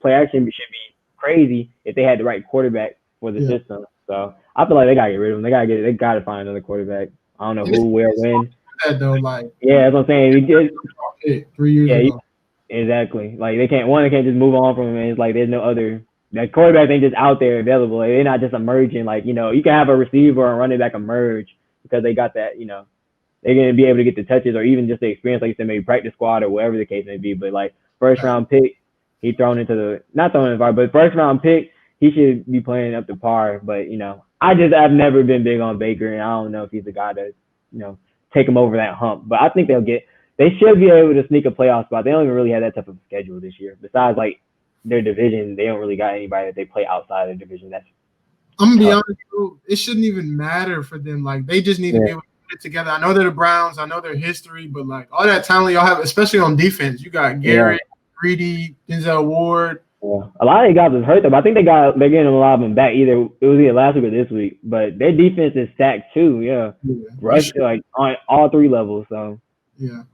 play action should be crazy if they had the right quarterback for the system. So I feel like they gotta get rid of him. They gotta find another quarterback. I don't know who, where, when. That though, like that's what I'm saying. He just 3 years ago. Exactly. Like they can't just move on from him. And it's like there's no other. That quarterback ain't just out there available. Like, they're not just emerging. Like you can have a receiver or a running back emerge because they got that. They're gonna be able to get the touches or even just the experience, like you said, maybe practice squad or whatever the case may be. But like first round pick. He thrown into the not thrown in the fire, but first round pick, he should be playing up to par. But I've never been big on Baker, and I don't know if he's the guy to take him over that hump. But I think they should be able to sneak a playoff spot. They don't even really have that type of schedule this year. Besides like their division, they don't really got anybody that they play outside of the division. I'm gonna be honest, bro, it shouldn't even matter for them. Like they just need to be able to put it together. I know they're the Browns, I know their history, but like all that talent y'all have, especially on defense, you got Garrett. Greedy, Denzel Ward. Yeah. A lot of the guys was hurt though, but I think they're getting a lot of them back. It was either last week or this week. But their defense is stacked too. Yeah. Rush like on all 3 levels. So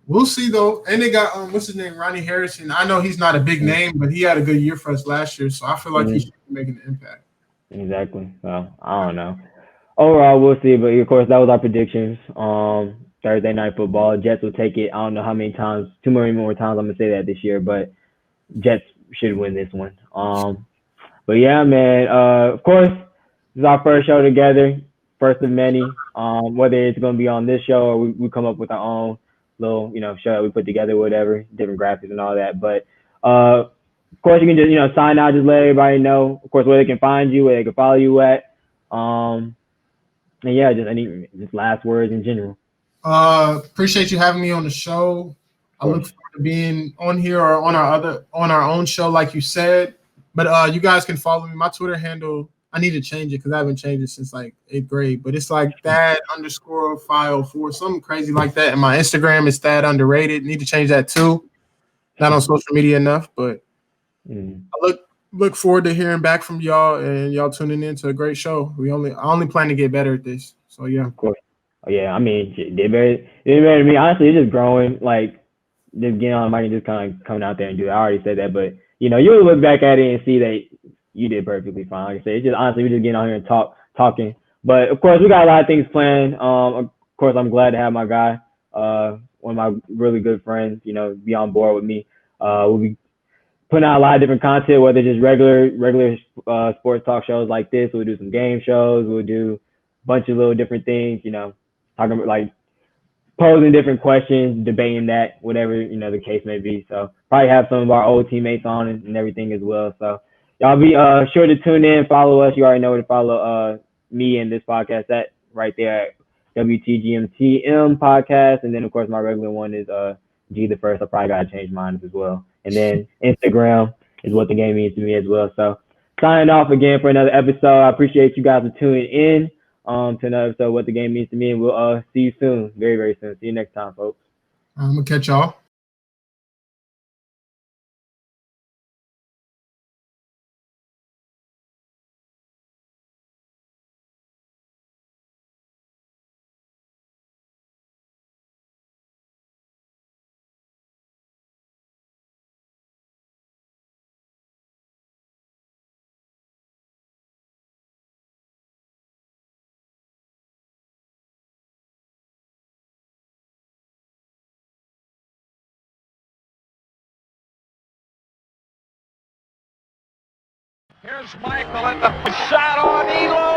we'll see though. And they got what's his name, Ronnie Harrison. I know he's not a big name, but he had a good year for us last year. So I feel like he should be making an impact. Exactly. Well, I don't know. Overall, we'll see. But of course, that was our predictions. Thursday night football. Jets will take it. I don't know how many times, too many more times I'm gonna say that this year, but Jets should win this one. But yeah, man. Of course, this is our first show together, first of many. Whether it's gonna be on this show or we come up with our own little, show that we put together, whatever, different graphics and all that. But of course, you can just sign out, just let everybody know, of course, where they can find you, where they can follow you at. And yeah, just last words in general. Appreciate you having me on the show. I look forward to being on here or on our own show, like you said. But you guys can follow me. My Twitter handle, I need to change it because I haven't changed it since like 8th grade. But it's like Thad_504, something crazy like that. And my Instagram is Thad_underrated. Need to change that too. Not on social media enough, but I look forward to hearing back from y'all and y'all tuning in to a great show. I only plan to get better at this. So yeah. Of course. Yeah, they're better than me. Honestly, it's just growing. Like, just getting on the mic and just kind of coming out there and do it. I already said that, but you'll look back at it and see that you did perfectly fine. Like I said, it's just honestly, we're just getting on here and talking. But of course, we got a lot of things planned. Of course, I'm glad to have my guy, one of my really good friends, be on board with me. We'll be putting out a lot of different content, whether just regular sports talk shows like this. We'll do some game shows. We'll do a bunch of little different things, talking about like posing different questions, debating that, whatever, the case may be. So probably have some of our old teammates on and everything as well. So y'all be sure to tune in, follow us. You already know where to follow me and this podcast at right there at WTGMTM podcast. And then of course my regular one is G the First. I probably gotta change mine as well. And then Instagram is what the game means to me as well. So signing off again for another episode. I appreciate you guys for tuning in to another episode, What the Game Means to Me, and we'll see you soon, very, very soon. See you next time, folks. I'm gonna catch y'all. Here's Michael at the shot on Elo.